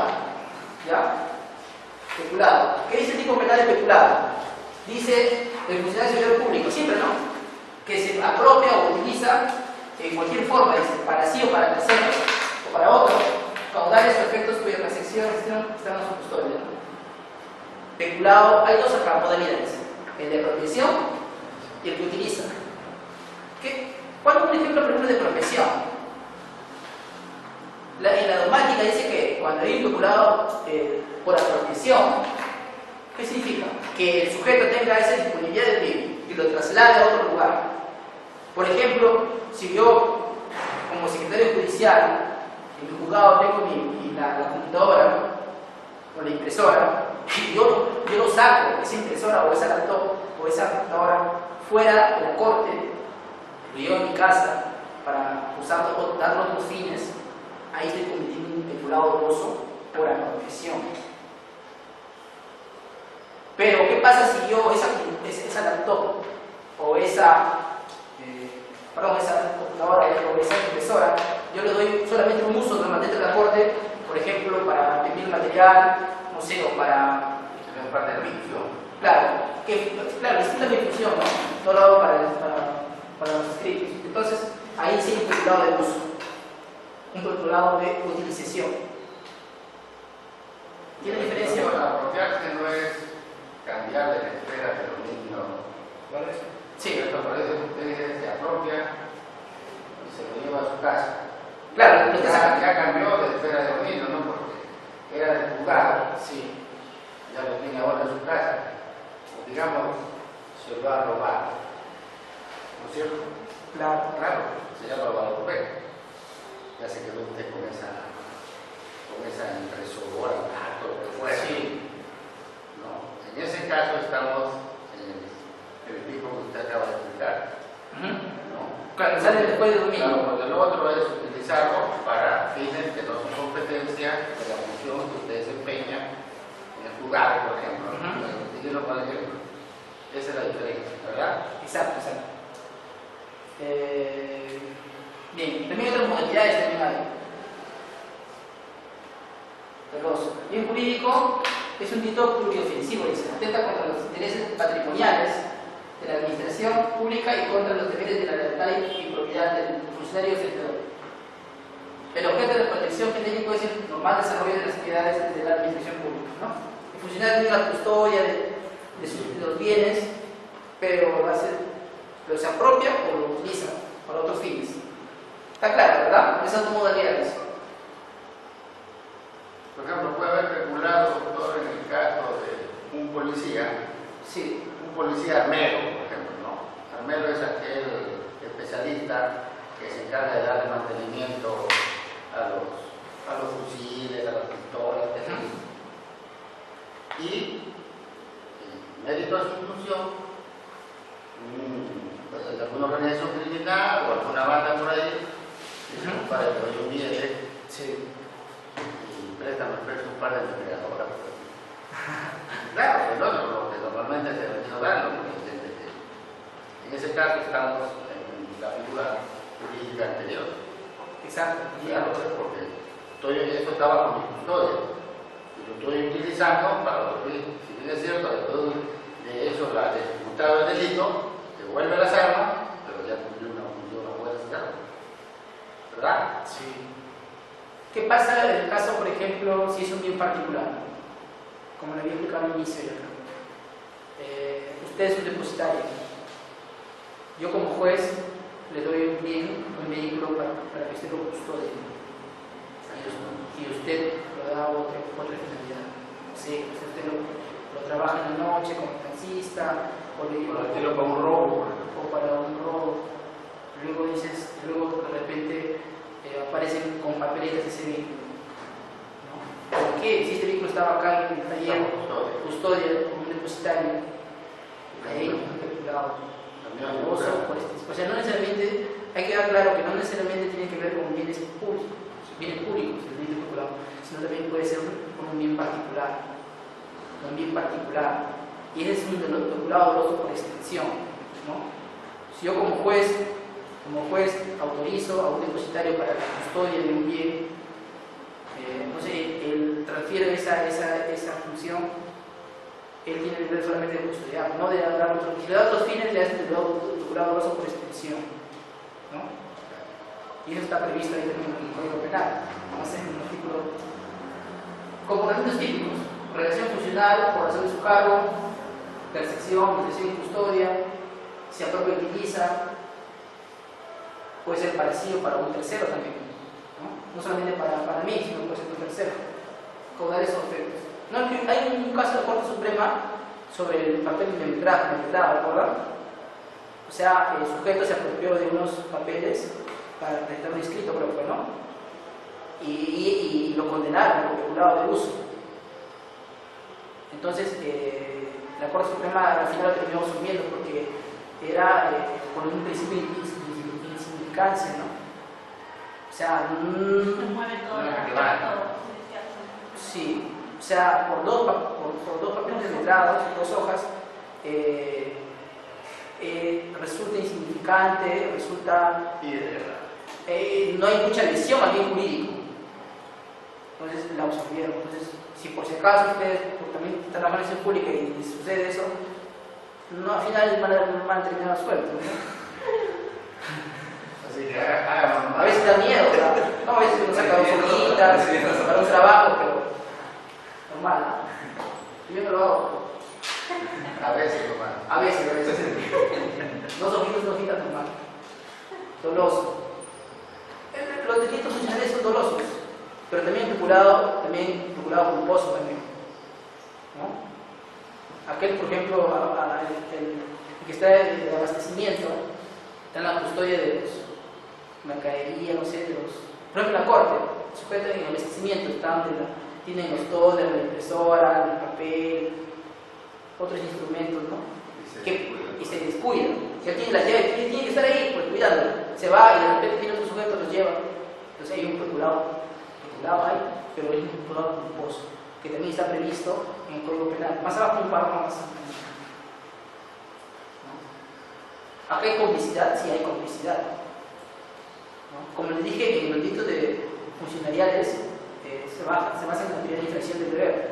A: ¿Ya? Peculado. ¿Qué dice el tipo penal de peculado? Dice el funcionario servidor público, siempre, ¿no? Que se apropia o utiliza en cualquier forma, dice, para sí o para terceros o para otros, caudales o efectos cuya recepción están a su custodia, ¿no? Peculado, hay dos modalidades, el de apropiación y el que utiliza. ¿Cuál es un ejemplo, por ejemplo, de apropiación? En la dogmática dice que cuando hay un peculado por apropiación, ¿qué significa? Que el sujeto tenga esa disponibilidad del bien y lo traslade a otro lugar. Por ejemplo, si yo, como secretario judicial, en mi juzgado tengo la computadora o la impresora, y yo lo saco, esa impresora o esa laptop o esa computadora fuera de la corte, lo llevo a mi casa para usarlo o darlo a otros fines, ahí estoy cometiendo un peculado doloso por apropiación. Pero, ¿qué pasa si yo esa laptop o esa computadora o esa impresora, yo le doy solamente un uso normalmente de la corte, por ejemplo, para imprimir material, no sé, o para...
C: Es parte de la difusión.
A: Claro, distinta mi función, ¿no? No lo hago para los escritos. Entonces, ahí sí hay un postulado de uso, un postulado de utilización. ¿Tiene diferencia?
C: Apropiarse no es cambiar de la esfera de dominio.
B: ¿Cuál es?
A: Sí.
C: Esto parece que usted se apropia y se lo lleva a su casa.
A: Claro,
C: Ya cambió de esfera de dominio, ¿no? Porque era del juzgado.
A: Sí.
C: Ya lo tiene ahora en su casa. O digamos, se lo va a robar. ¿No es cierto?
A: Claro.
C: Claro, se llama robar. Ya se quedó usted con esa impresora, lo que fuera.
A: Sí.
C: No, en ese caso estamos en el tipo que usted acaba de explicar. ¿No?
A: Claro, sale después de dominio.
C: Claro, porque lo otro es utilizarlo para fines que no son competencia de la función que usted desempeña en el lugar, por ejemplo. Seguirlo con el ejemplo. Esa es la diferencia, ¿verdad?
A: Exacto. Bien, también otras modalidades también hay. Los bien jurídico es un delito pluriofensivo, dice, atenta contra los intereses patrimoniales de la administración pública y contra los deberes de la libertad y propiedad del funcionario ejercedor. El objeto de la protección genérico es el normal desarrollo de las actividades de la administración pública, ¿no? El funcionario tiene la custodia de los bienes, pero se apropia o lo utiliza para otros fines. Está claro, ¿verdad? Esas dos modalidades.
C: Por ejemplo, puede haber peculado, doctor, en el caso de un policía.
A: Sí.
C: Un policía armero, por ejemplo, ¿no? Armero es aquel especialista que se encarga de darle mantenimiento a los fusiles, a las pistolas, etc. Y mérito a su función, pues, alguna organización criminal o alguna banda por ahí, para que hoy un día
A: Sí.
C: y préstame un par de refrigeradoras. Claro, pues no, lo que normalmente se ha venido dando, porque en ese caso estamos en la figura jurídica anterior.
A: Exacto.
C: Claro, porque eso estaba con mi custodia y lo estoy utilizando para otro fin. Si bien es cierto, después de eso, la ejecutado el delito, devuelve las armas, pero ya cumplió una función a fuerza, ¿verdad?
A: Sí. ¿Qué pasa en el caso, por ejemplo, si es un bien particular? Como le había explicado al inicio ya. Usted es un depositario. Yo como juez le doy un bien, un vehículo para que usted lo custodie. Y usted lo da a otra finalidad. Sí, usted lo trabaja en la noche como taxista, o le
C: Para para un robo.
A: o para un robo. Luego de repente aparecen con papeletas ese vehículo. ¿No? ¿Por qué? Si este vehículo estaba acá en el taller, custodia, como un depositario, ahí un peculado. O sea, no necesariamente, hay que dar claro que no necesariamente tiene que ver con bienes públicos, el bien peculado, sino también puede ser con un bien particular. Y ese es un peculado doloso por extensión, ¿no? Si yo como juez autorizo a un depositario para la custodia de un bien, él transfiere esa función, él tiene el deber solamente de custodiar, no de dar otros. Si le da otros fines, le hace un peculado doloso por extensión, ¿no? Y eso está previsto ahí también en el Código Penal, vamos a hacer un artículo. Comportamientos típicos: relación funcional, por razón de su cargo, percepción, intención y custodia, se apropia y utiliza, puede ser para sí o para un tercero también, no solamente para mí, sino puede ser un tercero. Caudales o efectos. No, hay un caso de la Corte Suprema sobre el papel membrado, ¿verdad? O sea, el sujeto se apropió de unos papeles para prestar un escrito, creo que no, y lo condenaron por peculado de uso. Entonces, la Corte Suprema al final lo terminó asumiendo porque era con un principio insignificancia, ¿no? O sea, sí, o sea, por dos papeles letrados, 2 hojas, resulta insignificante, resulta... no hay mucha lesión al bien jurídico. Entonces la absorbieron. Entonces, si por si acaso ustedes también están trabajando en pública y sucede eso, no, al final van a terminar sueltos, ¿no?
C: Así que hagan
A: A veces da miedo, ¿verdad? No, a veces uno saca 2 hojitas para un trabajo, pero normal, ¿no? Yo no lo hago.
C: a veces nomás.
A: A veces. 2 hojitas, 2 hojitas normal. Doloso. Los delitos funcionales son dolosos, pero también peculado culposo también, ¿no? Aquel, por ejemplo, el que está en el abastecimiento, está en la custodia de los mercadería, no sé, de los... Por ejemplo, la corte, sujeto en el abastecimiento, tienen los tótems, la impresora, el papel, otros instrumentos, ¿no? Y se descuida. Si él tiene las llaves, tiene que estar ahí, pues cuidándolo. Se va y de repente tiene otro sujeto, los lleva. Entonces hay un peculado ahí, pero es un peculado culposo, que también está previsto en el Código Penal. Más abajo un párrafo más. ¿No? Acá hay complicidad, sí hay complicidad. ¿No? Como les dije, en los delitos de funcionariales se basa en la teoría de infracción del deber.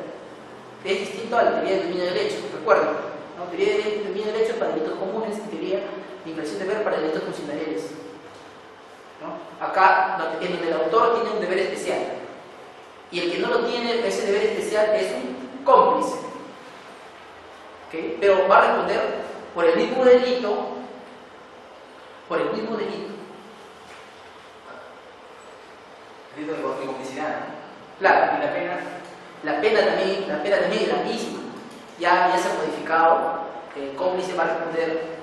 A: Es distinto a la teoría de dominio del hecho, recuerden, ¿no? Teoría de dominio del hecho para delitos comunes y teoría de infracción del deber para delitos funcionariales, ¿no? Acá, en donde el autor tiene un deber especial y el que no lo tiene, ese deber especial es un cómplice, ¿okay? Pero va a responder por el mismo delito,
B: Delito de complicidad, ¿no?
A: Claro, y la pena también es la misma. Ya se ha modificado, el cómplice va a responder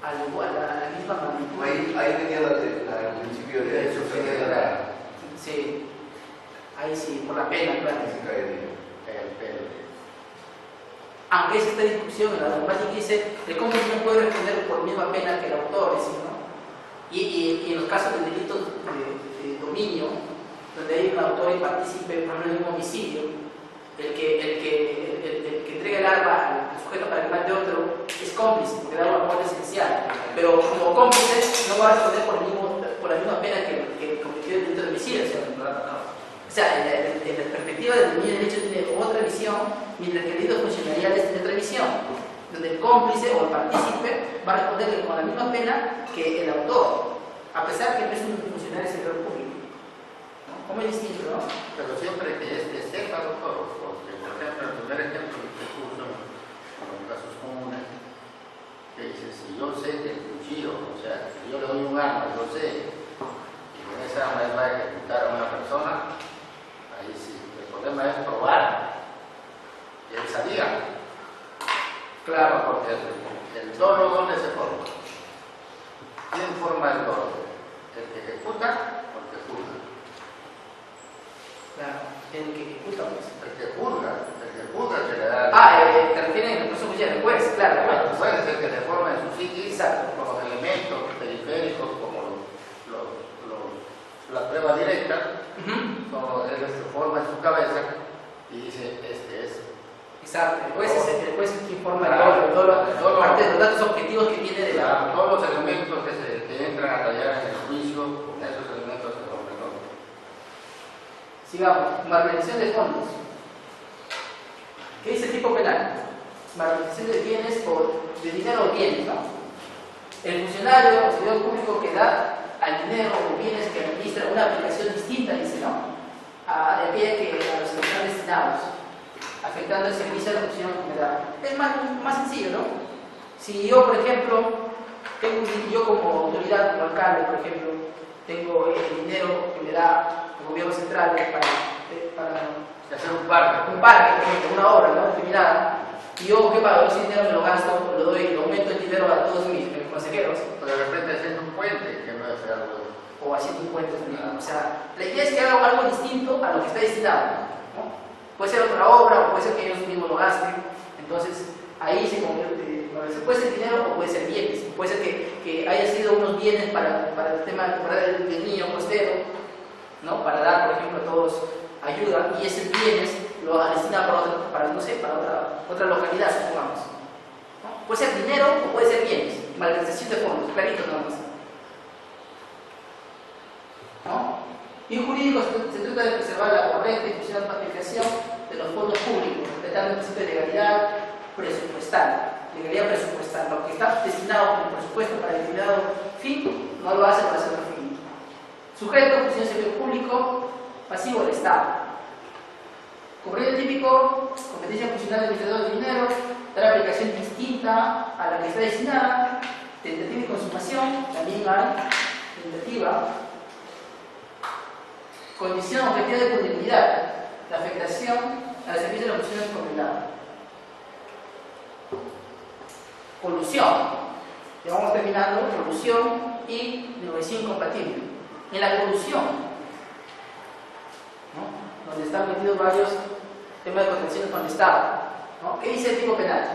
A: a la misma magnitud.
B: Ahí tenía el principio de derecho.
A: Sí, ahí sí, por la pena, claro. Aunque es esta discusión en la dogmática dice, el cómplice no puede responder por la misma pena que el autor, ¿no? Y en los casos de delitos de dominio, donde hay un autor y partícipe, por ejemplo, de un homicidio, el que entrega el arma al sujeto para que mate a otro es cómplice, porque da una muerte esencial. Pero como cómplice no va a responder por la misma pena que cometió el delito de homicidio, ¿cierto? O sea, en la perspectiva del dominio del derecho tiene otra visión, mientras que el delito funcionarial tiene otra visión, donde el cómplice o el partícipe va a responder con la misma pena que el autor, a pesar que no es un funcionario del sector público. ¿Cómo es distinto, no?
C: Pero siempre que sepa, doctor, porque, por ejemplo, el primer ejemplo que puso en los casos comunes, que dice, si yo sé que el cuchillo, o sea, si yo le doy un arma, yo sé, y con esa arma él va a ejecutar a una persona, ahí sí, el problema es probar que él sabía. Claro, porque el dolo, ¿dónde se forma? ¿Quién forma el dolo? ¿El que ejecuta o el que juzga?
A: Claro, el que ejecuta, pues.
C: El que juzga que le da...
A: te refieres en el proceso judicial, el juez, claro.
C: Puede ser que se forme en su psiquis
A: Exacto.
C: con los elementos periféricos como la prueba directa, como él se forma en su cabeza y dice, este es.
A: Exacto, el juez es quien forma el dolo, parte de los datos objetivos que tiene de la...
C: Todos los elementos que entran a tallar en el juicio, con esos elementos se forman todo.
A: Sigamos, malversación de fondos. ¿Qué dice el tipo penal? Malversación de bienes o de dinero o bienes, ¿no? El funcionario o servidor público que da al dinero o bienes que administra una aplicación distinta, dice, ¿no? A aquella que a los que están destinados, afectando el servicio de la función que me da. Es más sencillo, ¿no? Si yo, por ejemplo, yo como autoridad, como alcalde, por ejemplo, tengo el dinero que me da el gobierno central para
C: hacer un parque,
A: por ejemplo, una obra, ¿no? Determinada, y yo, ¿qué pago? Ese dinero me lo gasto, lo doy, lo aumento el dinero a todos mis consejeros.
C: O de repente haciendo un puente, que no es algo...
A: O haciendo un puente también. O sea, la idea es que haga algo distinto a lo que está destinado, ¿no? Puede ser otra obra, o puede ser que ellos mismos lo gasten. Entonces, ahí se convierte, puede ser dinero o puede ser bienes. Puede ser que que haya sido unos bienes para el tema del niño costero, ¿no? Para dar, por ejemplo, a todos ayuda, y esos bienes lo destina para otra localidad, supongamos. ¿No? Puede ser dinero o puede ser bienes, malversación de fondos, clarito nomás. ¿No? Y jurídico se trata de preservar la correcta y funcional planificación de los fondos públicos, respetando el principio de legalidad presupuestal. Legalidad presupuestal, lo que está destinado como presupuesto para determinado fin, no lo hace para hacer otro fin. Sujeto, función de servicio público, pasivo del Estado. Correo típico, competencia funcional del administrador de dinero, dar aplicación distinta a la que está destinada, tentativa y consumación, también hay tentativa. Condición objetiva de punibilidad, la afectación al servicio de la función encomendada. Colusión, ya vamos terminando, colusión y negociación incompatible. En la colusión, ¿no? Donde están metidos varios temas de contradicciones con el Estado, ¿no? ¿Qué dice el tipo penal?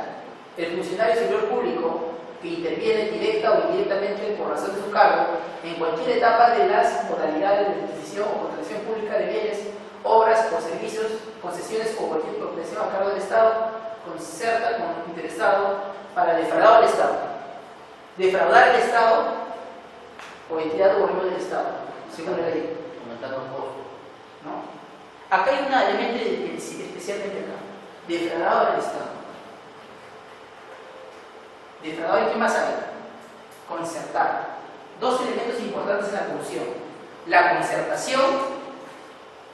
A: El funcionario servidor público que interviene directa o indirectamente por razón de su cargo en cualquier etapa de las modalidades de adquisición o contratación pública de bienes, obras o servicios, concesiones o cualquier protección a cargo del Estado, concerta con el interesado para defraudar al Estado. Defraudar al Estado o entidad o gobierno del Estado, según la ley.
C: Aumentando el costo.
A: ¿No? Acá hay un elemento especialmente acá. Defraudar al Estado. Defraudar, ¿y qué más hay? Concertar. Dos elementos importantes en la colusión: la concertación,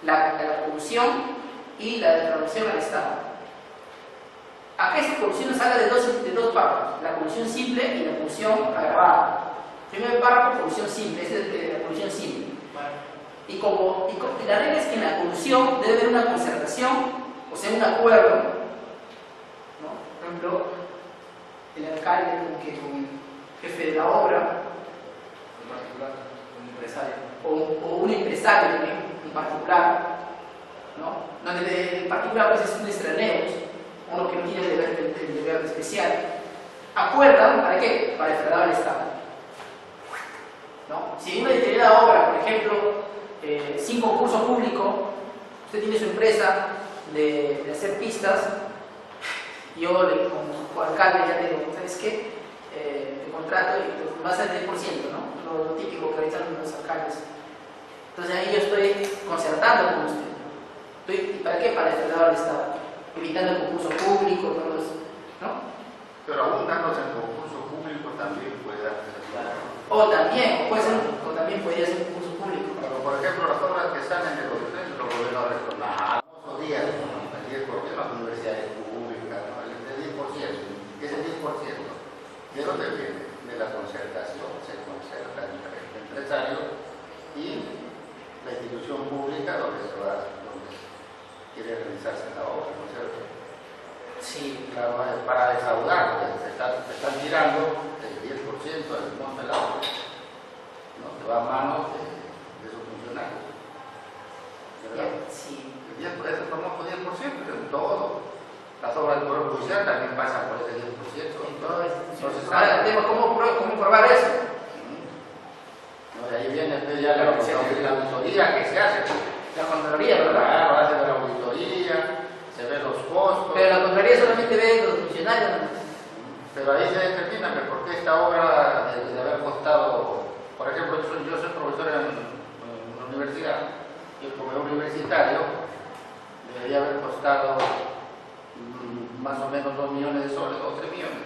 A: la colusión y la defraudación al Estado. Acá esta colusión nos habla de dos párrafos: la colusión simple y la colusión agravada. Primer párrafo, colusión simple, esta es la colusión simple. Y la regla es que en la colusión debe haber una concertación, o sea, un acuerdo, ¿no? Por ejemplo, el alcalde con el jefe de la obra, en particular, un empresario, o un empresario también, en particular, ¿no? Donde el particular pues, es un extranjero, uno que no tiene el deber especial, acuerdan, ¿para qué? Para defraudar al Estado. ¿No? Si una determinada obra, por ejemplo, sin concurso público, usted tiene su empresa de hacer pistas, yo como alcalde ya le digo, ¿sabes qué? Te contrato y vas al 10%, ¿no? Lo típico que ahorita los alcaldes. Entonces ahí yo estoy concertando con usted. ¿Para qué? Para defraudar al Estado, evitando el concurso público, todo eso, ¿no?
C: Pero aún dándose el concurso público también puede darse.
A: O también podría ser un concurso público.
C: Pero, por ejemplo, las obras que salen de los gobiernos regionales, los días, el 10%, las universidades públicas, ¿no? El 10%, ese 10%, ¿de dónde viene? De la concertación, se concerta entre el empresario y la institución pública donde quiere realizarse la obra, ¿no es cierto?
A: Sí.
C: Claro, para defraudar, porque se están tirando el 10% del monto de la obra, ¿no? Que va a manos de esos funcionarios. ¿Verdad?
A: Sí.
C: El famoso 10% en todo. Las obras del Poder Judicial también pasan por ese 10%.
A: Entonces, ahora el tema, ¿cómo probar eso?
C: No, de ahí viene ya la auditoría que se hace.
A: La Contraloría, ¿verdad?
C: Claro, hace la auditoría, se ven los costos.
A: Pero la Contraloría solamente ve los funcionarios, ¿no?
C: Pero ahí se determina que por qué esta obra de haber costado, por ejemplo, yo soy profesor en una universidad y el comedor universitario debería haber costado más o menos 2 millones de soles o 3 millones.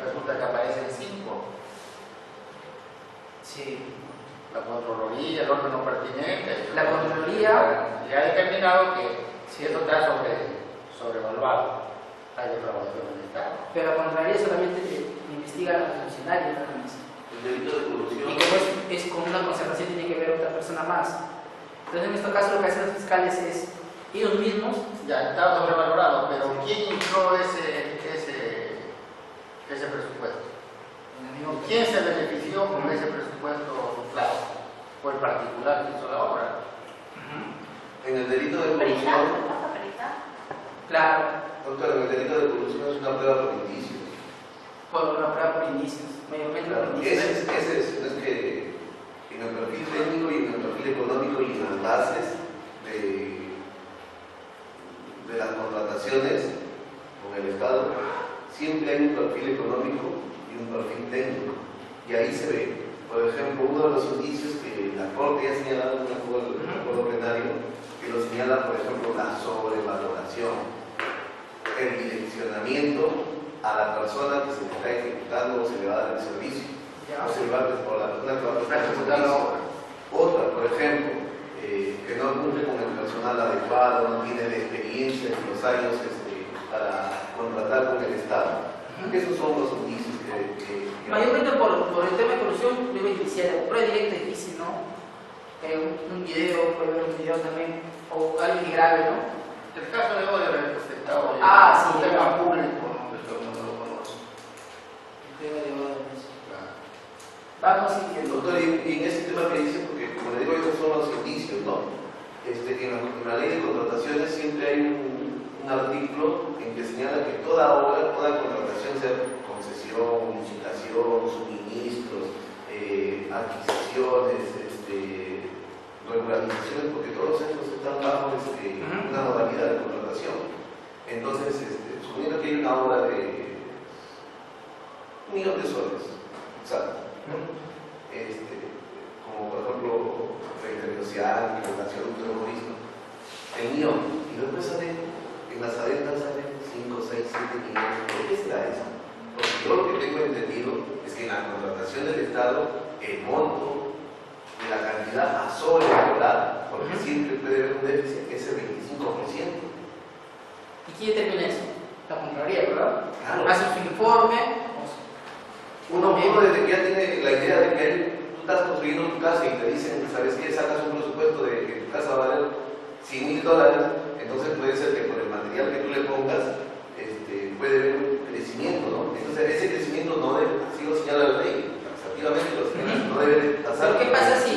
C: Resulta que aparecen 5.
A: Sí.
C: La Contraloría, el órgano pertinente.
A: La Contraloría
C: ya ha determinado que si eso está sobrevaluado, hay defraudación del Estado.
A: Pero la Contraloría solamente investiga a los funcionarios, nada más.
B: El delito de corrupción.
A: Y como es con una conservación, tiene que ver otra persona más. Entonces, en este caso, lo que hacen los fiscales es ellos mismos.
C: Ya está sobrevalorado, pero ¿quién infló ese presupuesto? ¿Quién se benefició con ese presupuesto inflado? Fue el particular que hizo la obra.
B: En el delito de corrupción.
A: Claro.
B: Doctor, en el delito de corrupción es una prueba por indicios.
A: por indicios, mayormente por
B: Claro,
A: indicios.
B: ese es que en el perfil técnico y en el perfil económico y en las bases de las contrataciones con el Estado, siempre hay un perfil económico y un perfil técnico. Y ahí se ve, por ejemplo, uno de los indicios que la Corte ha señalado en un acuerdo plenario, que lo señala, por ejemplo, la sobrevaloración, el direccionamiento a la persona que se le está ejecutando o se le va a dar el servicio, o se le va a o la persona que va a prestar el servicio. Otra, por ejemplo, que no cumple con el personal adecuado, no tiene la experiencia en los años para contratar con el Estado. Esos son los indicios que
A: Mayormente por el tema de corrupción, yo me quisiera, prueba directa es difícil, ¿no? Un video, puede ver un video también, o alguien grave, ¿no?
C: El caso de hoy era presentado
A: Sí,
C: un tema público, ¿no? Que todo el mundo lo conoce.
A: El tema de Odebrecht.
C: Claro.
A: Vamos siguiendo.
B: Doctor, y en ese tema que dice, porque como le digo, esos son los indicios, ¿no? En la ley de contrataciones siempre hay un artículo en que señala que toda obra, toda contratación, sea concesión, licitación, suministros, adquisiciones, regularizaciones, porque todos estos están bajo una modalidad de contratación. Entonces, suponiendo que hay una obra de 1 millón de soles, exacto, como por ejemplo reintervención, relación de terrorismo, el millón, y después sale, en las adendas salen 5, 6, 7 millones. ¿Por qué será eso? Porque yo lo que tengo entendido es que en la contratación del Estado, el monto de la cantidad a sobrevalorar, porque siempre puede haber un déficit, es el 25%.
A: ¿Y quién determina eso? La Contraloría, ¿verdad?
B: Claro.
A: Hace su informe.
B: Uno desde que ya tiene la idea de que tú estás construyendo tu casa y te dicen, ¿sabes qué? Sacas un presupuesto de que tu casa va a valer $100,000, entonces puede ser que por el material que tú le pongas puede haber un crecimiento, ¿no? Entonces ese crecimiento no debe, así lo señala la ley, taxativamente lo señala, no debe pasar.
A: ¿Pero qué pasa si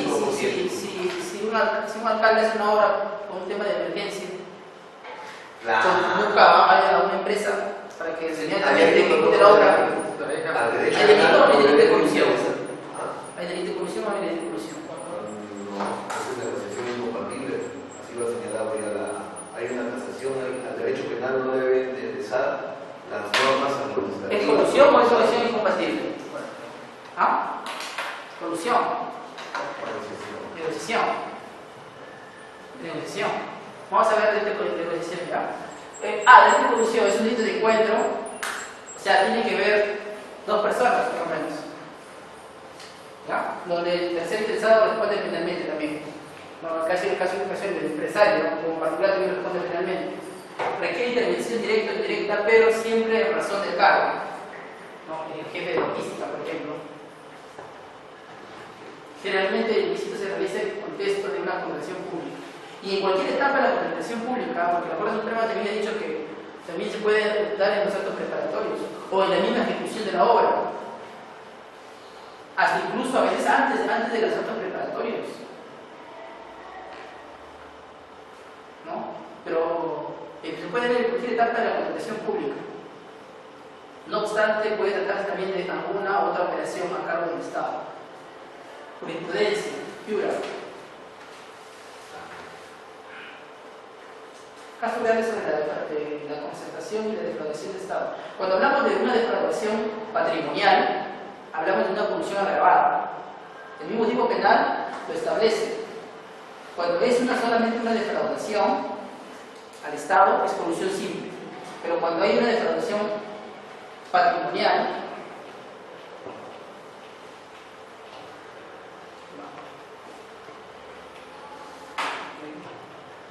A: un alcalde hace una obra con un tema de emergencia? Busca a una empresa para que el señor también ejecute la obra. ¿Hay delito o no hay delito de corrupción? ¿Hay delito de corrupción o no hay delito de corrupción?
B: No, esa es negociación incompatible, así lo ha señalado ya hay una casación, al derecho penal no debe interesar las normas administrativas.
A: ¿Es corrupción o es corrupción incompatible? ¿Ah? Corrupción. Negociación. Negociación. Vamos a ver delito de negociación ya. Delito de corrupción es un delito de encuentro, o sea, tiene que ver 2 personas, por lo menos. ¿Ya? Donde el tercer interesado responde penalmente también. No, casi en el caso del empresario, como particular también responde penalmente. Requiere intervención directa o indirecta, pero siempre en razón del cargo. ¿No? El jefe de logística, por ejemplo. Generalmente el ilícito se realiza en el contexto de una contratación pública. Y en cualquier etapa de la contratación pública, porque la Corte Suprema también ha dicho que también se puede dar en los actos preparatorios o en la misma ejecución de la obra. Hasta incluso a veces antes de los actos preparatorios. ¿No? Pero se puede ver en cualquier etapa de la contratación pública. No obstante, puede tratarse también de alguna otra operación a cargo del Estado. Jurisprudencia, Piura. Casos reales sobre la concertación y la defraudación del Estado. Cuando hablamos de una defraudación patrimonial, hablamos de una colusión agravada. El mismo tipo penal lo establece. Cuando es solamente una defraudación al Estado, es colusión simple. Pero cuando hay una defraudación patrimonial,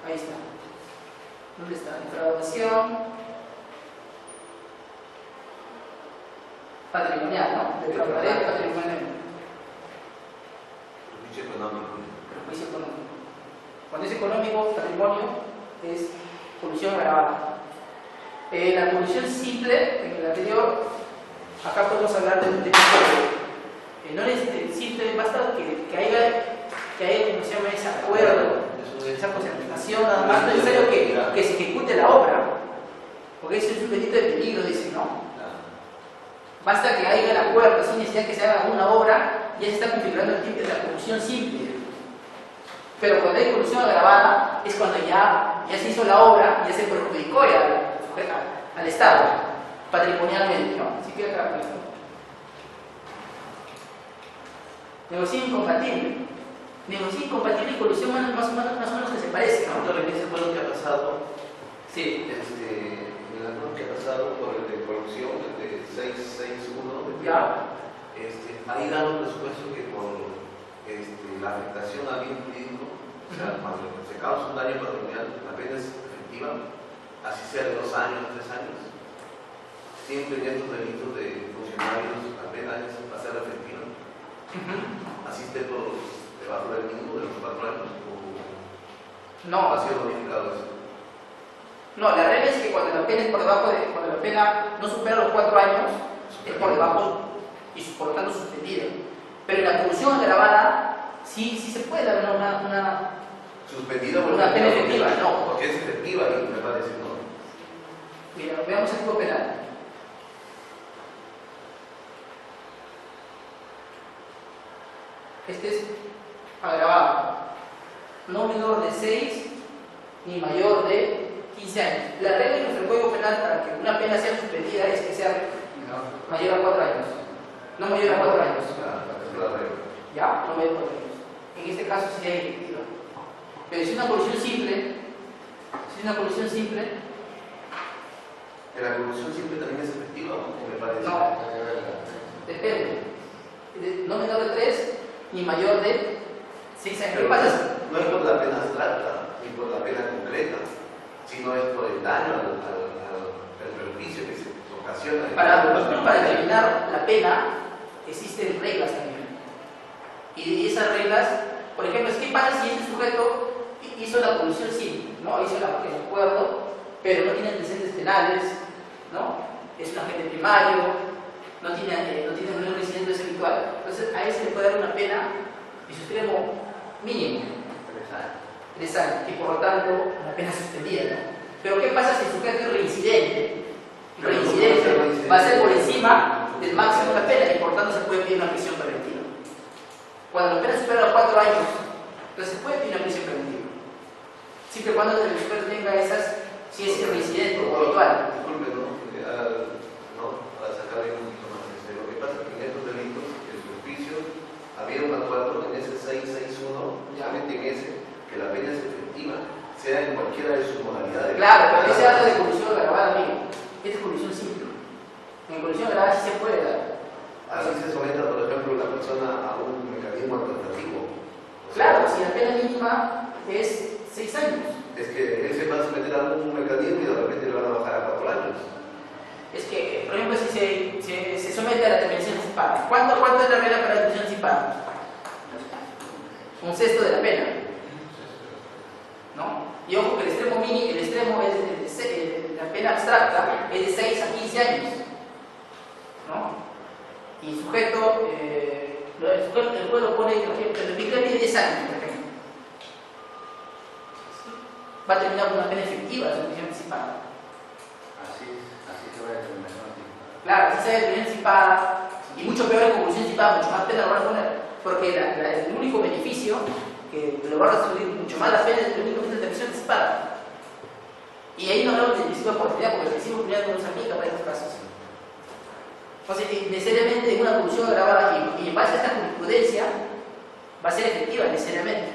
A: ahí está. ¿Dónde está? Defraudación patrimonial, ¿no? Defraudaré patrimonial.
B: Juicio económico.
A: Juicio económico. Cuando es económico, patrimonio es colusión agravada. La colusión simple, en el anterior, acá podemos hablar de un delito no es simple, basta que haya, ¿cómo se llama? Ese acuerdo, esa concertación, nada más, no es necesario que se ejecute la obra, porque eso es un delito de peligro, dice, ¿no? Basta que haya el acuerdo, sin necesidad que se haga una obra, ya se está configurando el tipo de la colusión simple. Pero cuando hay colusión agravada, es cuando ya se hizo la obra, ya se perjudicó al Estado, patrimonialmente, ¿no? Así que acá, negocio incompatible. Negocio incompatible y colusión más o menos que se parecen, ¿no?
B: Doctor, en ese fue lo que ha pasado.
A: Sí.
B: En el acuerdo que ha pasado por el de corrupción, el de 661,
A: Ya.
B: ahí dan un presupuesto que por la afectación al bien jurídico, o sea, cuando se causa un daño patrimonial, la pena es efectiva, así sea de 2 años, 3 años. Siempre en estos delitos de funcionarios, la pena va a ser efectiva. Así esté por debajo del mínimo de los 4 años.
A: No.
B: ¿Ha sido modificado eso?
A: No, la regla es que cuando la pena es por debajo de, cuando la pena no supera los 4 años, es por debajo y por lo tanto suspendida. Pero en la colusión agravada, sí se puede dar una
B: ¿Suspendida o
A: una pena efectiva? No.
B: Porque es efectiva y me parece, ¿no?
A: Mira, veamos el tipo penal. Este es agravado. No menor de 6 ni mayor de 15 años. La regla en nuestro Código Penal para que una pena sea suspendida es que sea mayor a 4 años. No mayor a 4 años. Ya, no mayor a 4 años. En este caso sí hay efectiva. Pero si es una colusión simple,
B: ¿La corrupción siempre también es efectiva o me parece?
A: no, depende. No menor de 3 ni mayor de 6 años. ¿Qué
B: Pero
A: pasa?
B: no es por la pena abstracta ni por la pena concreta, sino es por el daño al perjuicio que se ocasiona.
A: Para determinar la pena existen reglas también. Y esas reglas, por ejemplo, ¿qué pasa si este sujeto hizo la colusión simple, ¿no? Hizo el acuerdo, pero no tiene antecedentes penales, ¿no? Es un agente primario, no tiene un residente habitual? Entonces a él se le puede dar una pena de su extremo mínimo, 3 años, y por lo tanto una pena suspendida, ¿no? Pero ¿qué pasa si el sujeto es reincidente? El reincidente va a ser por encima del máximo de la pena y por tanto se puede pedir una prisión preventiva. Cuando la pena supera los 4 años, entonces se puede pedir una prisión preventiva. Siempre y cuando el sujeto tenga esas, si es reincidente o habitual.
B: Disculpe, ¿no? Para sacarle un poquito más. Lo que pasa es que en estos delitos, el juicio, había un acuerdo en ese 661, solamente en ese, que la pena es efectiva, sea en cualquiera de sus modalidades.
A: Claro, pero ahí se habla de colusión agravada, amigo. Esta es colusión simple. En colusión agravada sí se puede dar.
B: Así se someta, por ejemplo, la persona a un mecanismo alternativo.
A: Claro, si la pena mínima es 6 años.
B: Es que él se va a someter a un mecanismo y de repente le van a bajar a 4 años.
A: Es que, por ejemplo, si se somete a la detención anticipada, ¿cuánto es la regla para la detención anticipada? 1/6 de la pena, ¿no? Y ojo que el extremo es la pena abstracta es de 6 a 15 años, ¿no? Y el sujeto, el juez lo pone, por ejemplo, el fiscal tiene 10 años, por ejemplo. Va a terminar con una pena efectiva de la detención anticipada.
C: Así se va a determinar.
A: Claro, si se ve detención anticipada, y mucho peor en conclusión anticipada, mucho más pena lo van a poner, porque el único beneficio que lo va a resolver mucho más la pena es el único que es la detención anticipada. Y ahí no hablamos del principio de oportunidad, porque el principio de oportunidad no se aplica para estos casos. Entonces, necesariamente una conclusión agravada y en base a esta jurisprudencia va a ser efectiva, necesariamente.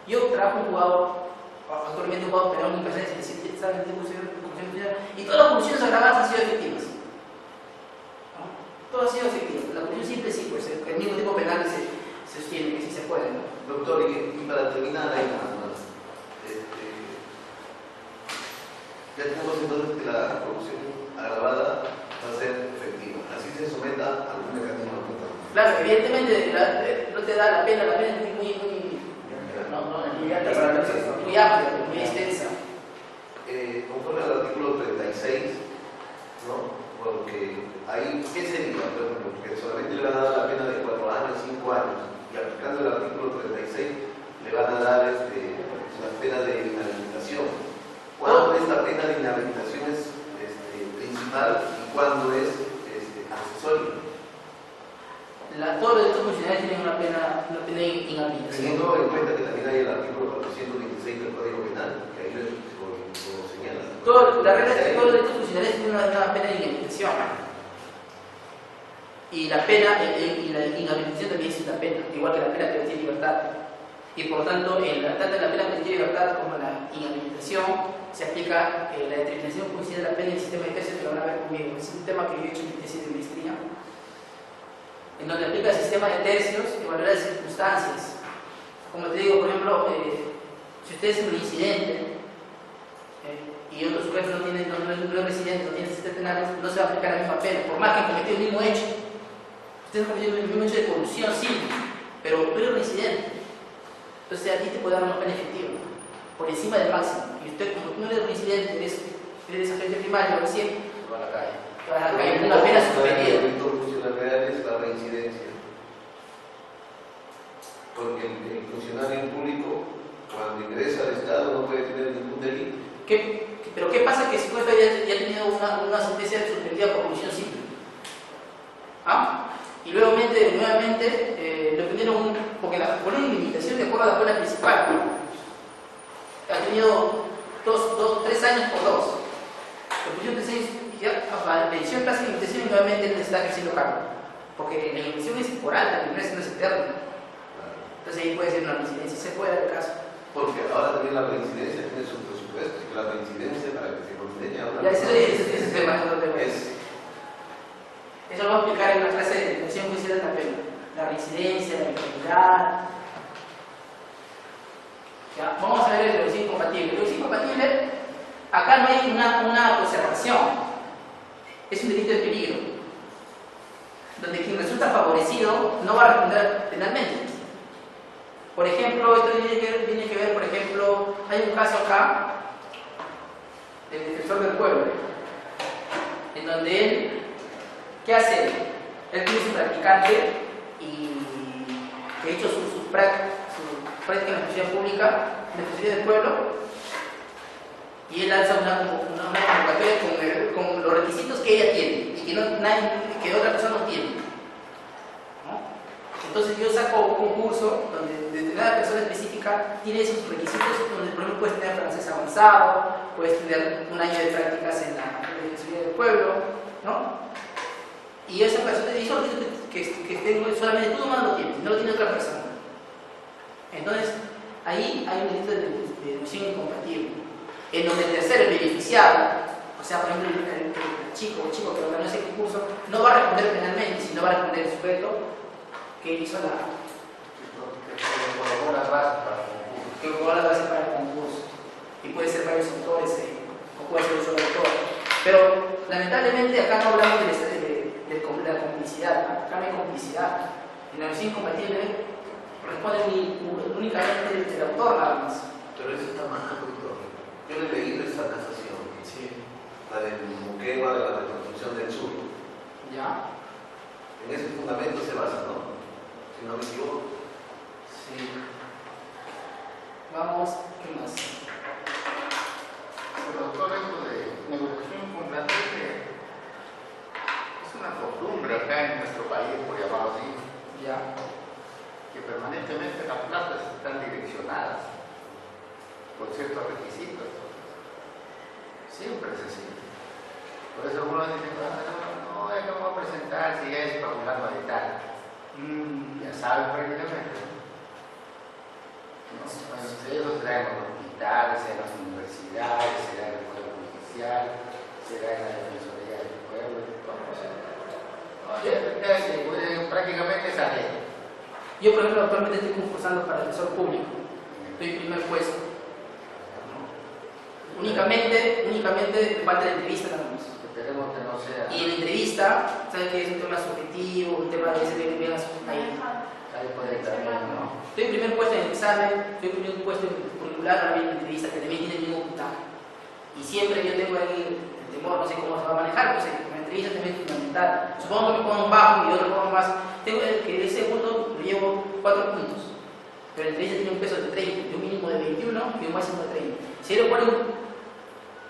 A: Yo trabajo en juzgado, actualmente un juzgado penal universal especializado en conclusión y todas las conclusiones agravadas han sido efectivas. ¿No? Todo ha sido efectivo. La conclusión simple sí, pues el mismo tipo penal se sostiene que sí se puede, ¿no?
B: Doctor, y para terminar ahí nada más, ya tenemos entonces que la corrupción agravada va a ser efectiva, así se someta a algún mecanismo aumentado.
A: Claro, evidentemente no te da la pena es muy amplia, muy extensa.
B: Conforme al artículo 36, ¿no? Porque ahí, ¿qué sería? Por ejemplo, porque solamente le van a dar la pena de 4 años, 5 años, y aplicando el artículo 36 le van a dar la pena de inhabilitación. ¿Cuándo esta pena de inhabilitación es principal y cuándo es accesoria?
A: funcionarios tienen una pena inhabilitación.
B: Teniendo en cuenta que también hay el artículo 426 del Código Penal, que ahí lo señala.
A: La regla es que todos los delitos funcionarios tienen una pena de inhabilitación. Y la pena, y la inhabilitación también es una pena, igual que la pena que tiene libertad. Y por lo tanto, tanto en la pena que tiene libertad como en la inhabilitación, se aplica la determinación judicial de la pena y el sistema de tercios, que lo van a ver conmigo. Es un tema que yo he hecho en mi tesis de maestría, en donde aplica el sistema de tercios y evaluar las circunstancias. Como te digo, por ejemplo, si usted es un reincidente y otro sujeto no es residente, no tiene antecedentes penales, no se va a aplicar la misma pena, por más que cometió el mismo hecho. Usted ha cometido el mismo hecho de corrupción, sí, pero tú eres reincidente. Entonces a ti te puede dar una pena efectiva, por encima del máximo. Y usted, como tú no eres reincidente, eres agente primario, recién,
C: Se va a la calle.
A: te vas a la calle con una pena suspendida.
B: El delito funcional real es la reincidencia. Porque el funcionario público, cuando ingresa al Estado, no puede tener ningún delito.
A: Pero ¿qué pasa que si usted ya ha tenido una sentencia suspendida por comisión simple? ¿Ah? Y nuevamente le pidieron porque por una limitación de acuerdo a la pena principal. Ha tenido 3 años por 2. Le pusieron 3 años y ya a la petición casi de limitación y nuevamente le está ejerciendo cargo. Porque la limitación es temporal, la limitación no es eterna. Entonces ahí puede ser una reincidencia, se puede dar el caso.
B: Porque ahora también la reincidencia tiene su presupuesto, y que la reincidencia para que se condene a una
A: Ya, ese tema es otro tema. Eso lo voy a explicar en una clase de detención judicial también. La reincidencia, la ilegalidad. Ya, vamos a ver el homicidio incompatible. El homicidio incompatible, acá no hay una observación. Es un delito de peligro. Donde quien resulta favorecido no va a responder penalmente. Por ejemplo, esto tiene que ver, por ejemplo, hay un caso acá del defensor del pueblo, en donde él, ¿qué hace? Él tiene su practicante y que ha hecho su práctica en la función pública, en la función del pueblo, y él lanza una convocatoria con los requisitos que ella tiene y que otra persona no tiene. Entonces yo saco un concurso donde determinada persona específica tiene esos requisitos, donde por ejemplo puedes tener francés avanzado, puedes tener un año de prácticas en la Defensoría del Pueblo, ¿no? Y esa persona dice que tengo solamente tú nomás lo tienes, no lo tiene otra persona. Entonces, ahí hay un delito de deducción incompatible, en donde el tercero, el beneficiado, o sea, por ejemplo, el chico o chico que organizó ese concurso, no va a responder penalmente, sino va a responder el sujeto que hizo
C: que colocó las bases para el concurso.
A: Que colocó las bases para el concurso. Y puede ser varios autores, o puede ser un solo autor. Pero lamentablemente acá no hablamos de la complicidad, acá no hay complicidad. En la versión incompatible responde únicamente el autor nada más.
B: Pero eso está mal, doctor. Yo le he leído esa casación.
A: Sí.
B: La del Muquema de la reconstrucción del sur.
A: Ya.
B: En ese fundamento se basa, ¿no? Si no me equivoco.
A: Sí. Vamos, ¿qué más?
C: Pero todo esto de negociación incompatible es una costumbre acá en nuestro país, por llamarlo así,
A: Ya.
C: que permanentemente las plazas están direccionadas con ciertos requisitos. Siempre es así. Por eso algunos dicen, no, es que vamos a presentar si es para fulano de tal. Ya saben prácticamente. No, bueno, eso será en los hospitales, será en las universidades, será en el Poder Judicial, será en la Defensoría del Pueblo, prácticamente esa ley.
A: Yo, por ejemplo, actualmente estoy concursando para defensor público. Estoy en primer puesto. Únicamente falta la entrevista nada más.
C: Esperemos que no sea.
A: Y en la entrevista, ¿sabes qué? Es un tema subjetivo, un tema de ese bien ahí.
C: Ahí puede también, ¿no?
A: Estoy en primer puesto en el examen, estoy en primer puesto en el curricular, ahora viene la entrevista que también tiene el mismo puntaje. Y siempre yo tengo ahí el temor, no sé cómo se va a manejar, pues la entrevista también es fundamental. Supongo que me pongo bajo y otro pongo más. Tengo que ese punto lo llevo 4 puntos. Pero la entrevista tiene un peso de 30, de un mínimo de 21 y un máximo de 30. Si él lo pone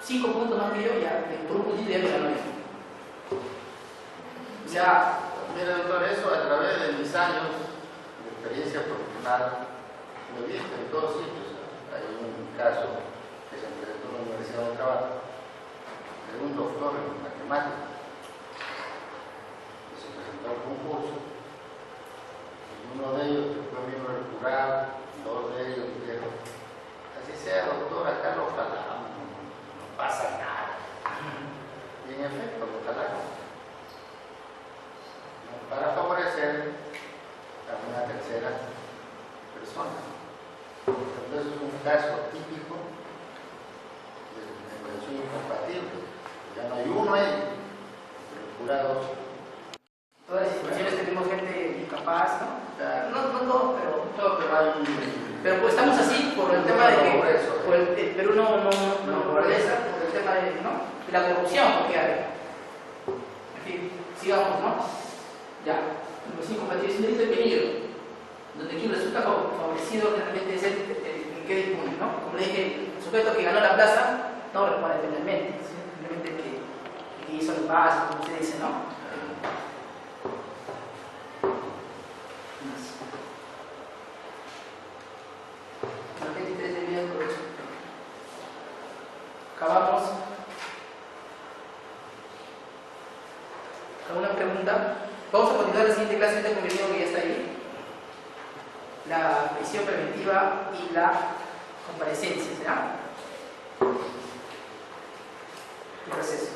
A: 5 puntos más que yo, ya por un puntito ya me ganó eso. O sea,
C: mira, doctor, eso a través de mis años experiencia profesional lo he visto en todos sitios. Hay un caso que se presentó en la Universidad de Trabajo de un doctor en matemáticas que se presentó al concurso y uno de ellos que fue miembro del jurado, dos de ellos dijeron: así sea, doctor, acá lo jalamos, no pasa nada. Y en efecto lo jalaron para favorecer a una tercera persona. Entonces es un caso típico de inversión incompatible. Ya no hay uno ahí, pero el jurado.
A: Todas las instituciones tenemos gente incapaz, ¿no? O sea, no todo,
C: Todo, pero hay un.
A: pero pues estamos así por el tema de que por el Perú no progresa, por el tema de, ¿no? De la corrupción, porque hay. En fin, sigamos, ¿no? Ya, los incompatibles es un delito de peligro, donde quien resulta favorecido realmente es el que quede impune, ¿no? Como le dije, el sujeto que ganó la plaza no responde penalmente, simplemente el que hizo el paso, como se dice, ¿no? El 23 de miércoles. Acabamos. ¿Alguna pregunta? Vamos a continuar la siguiente clase de contenido que ya está ahí. La prisión preventiva y la comparecencia, ¿será? El proceso.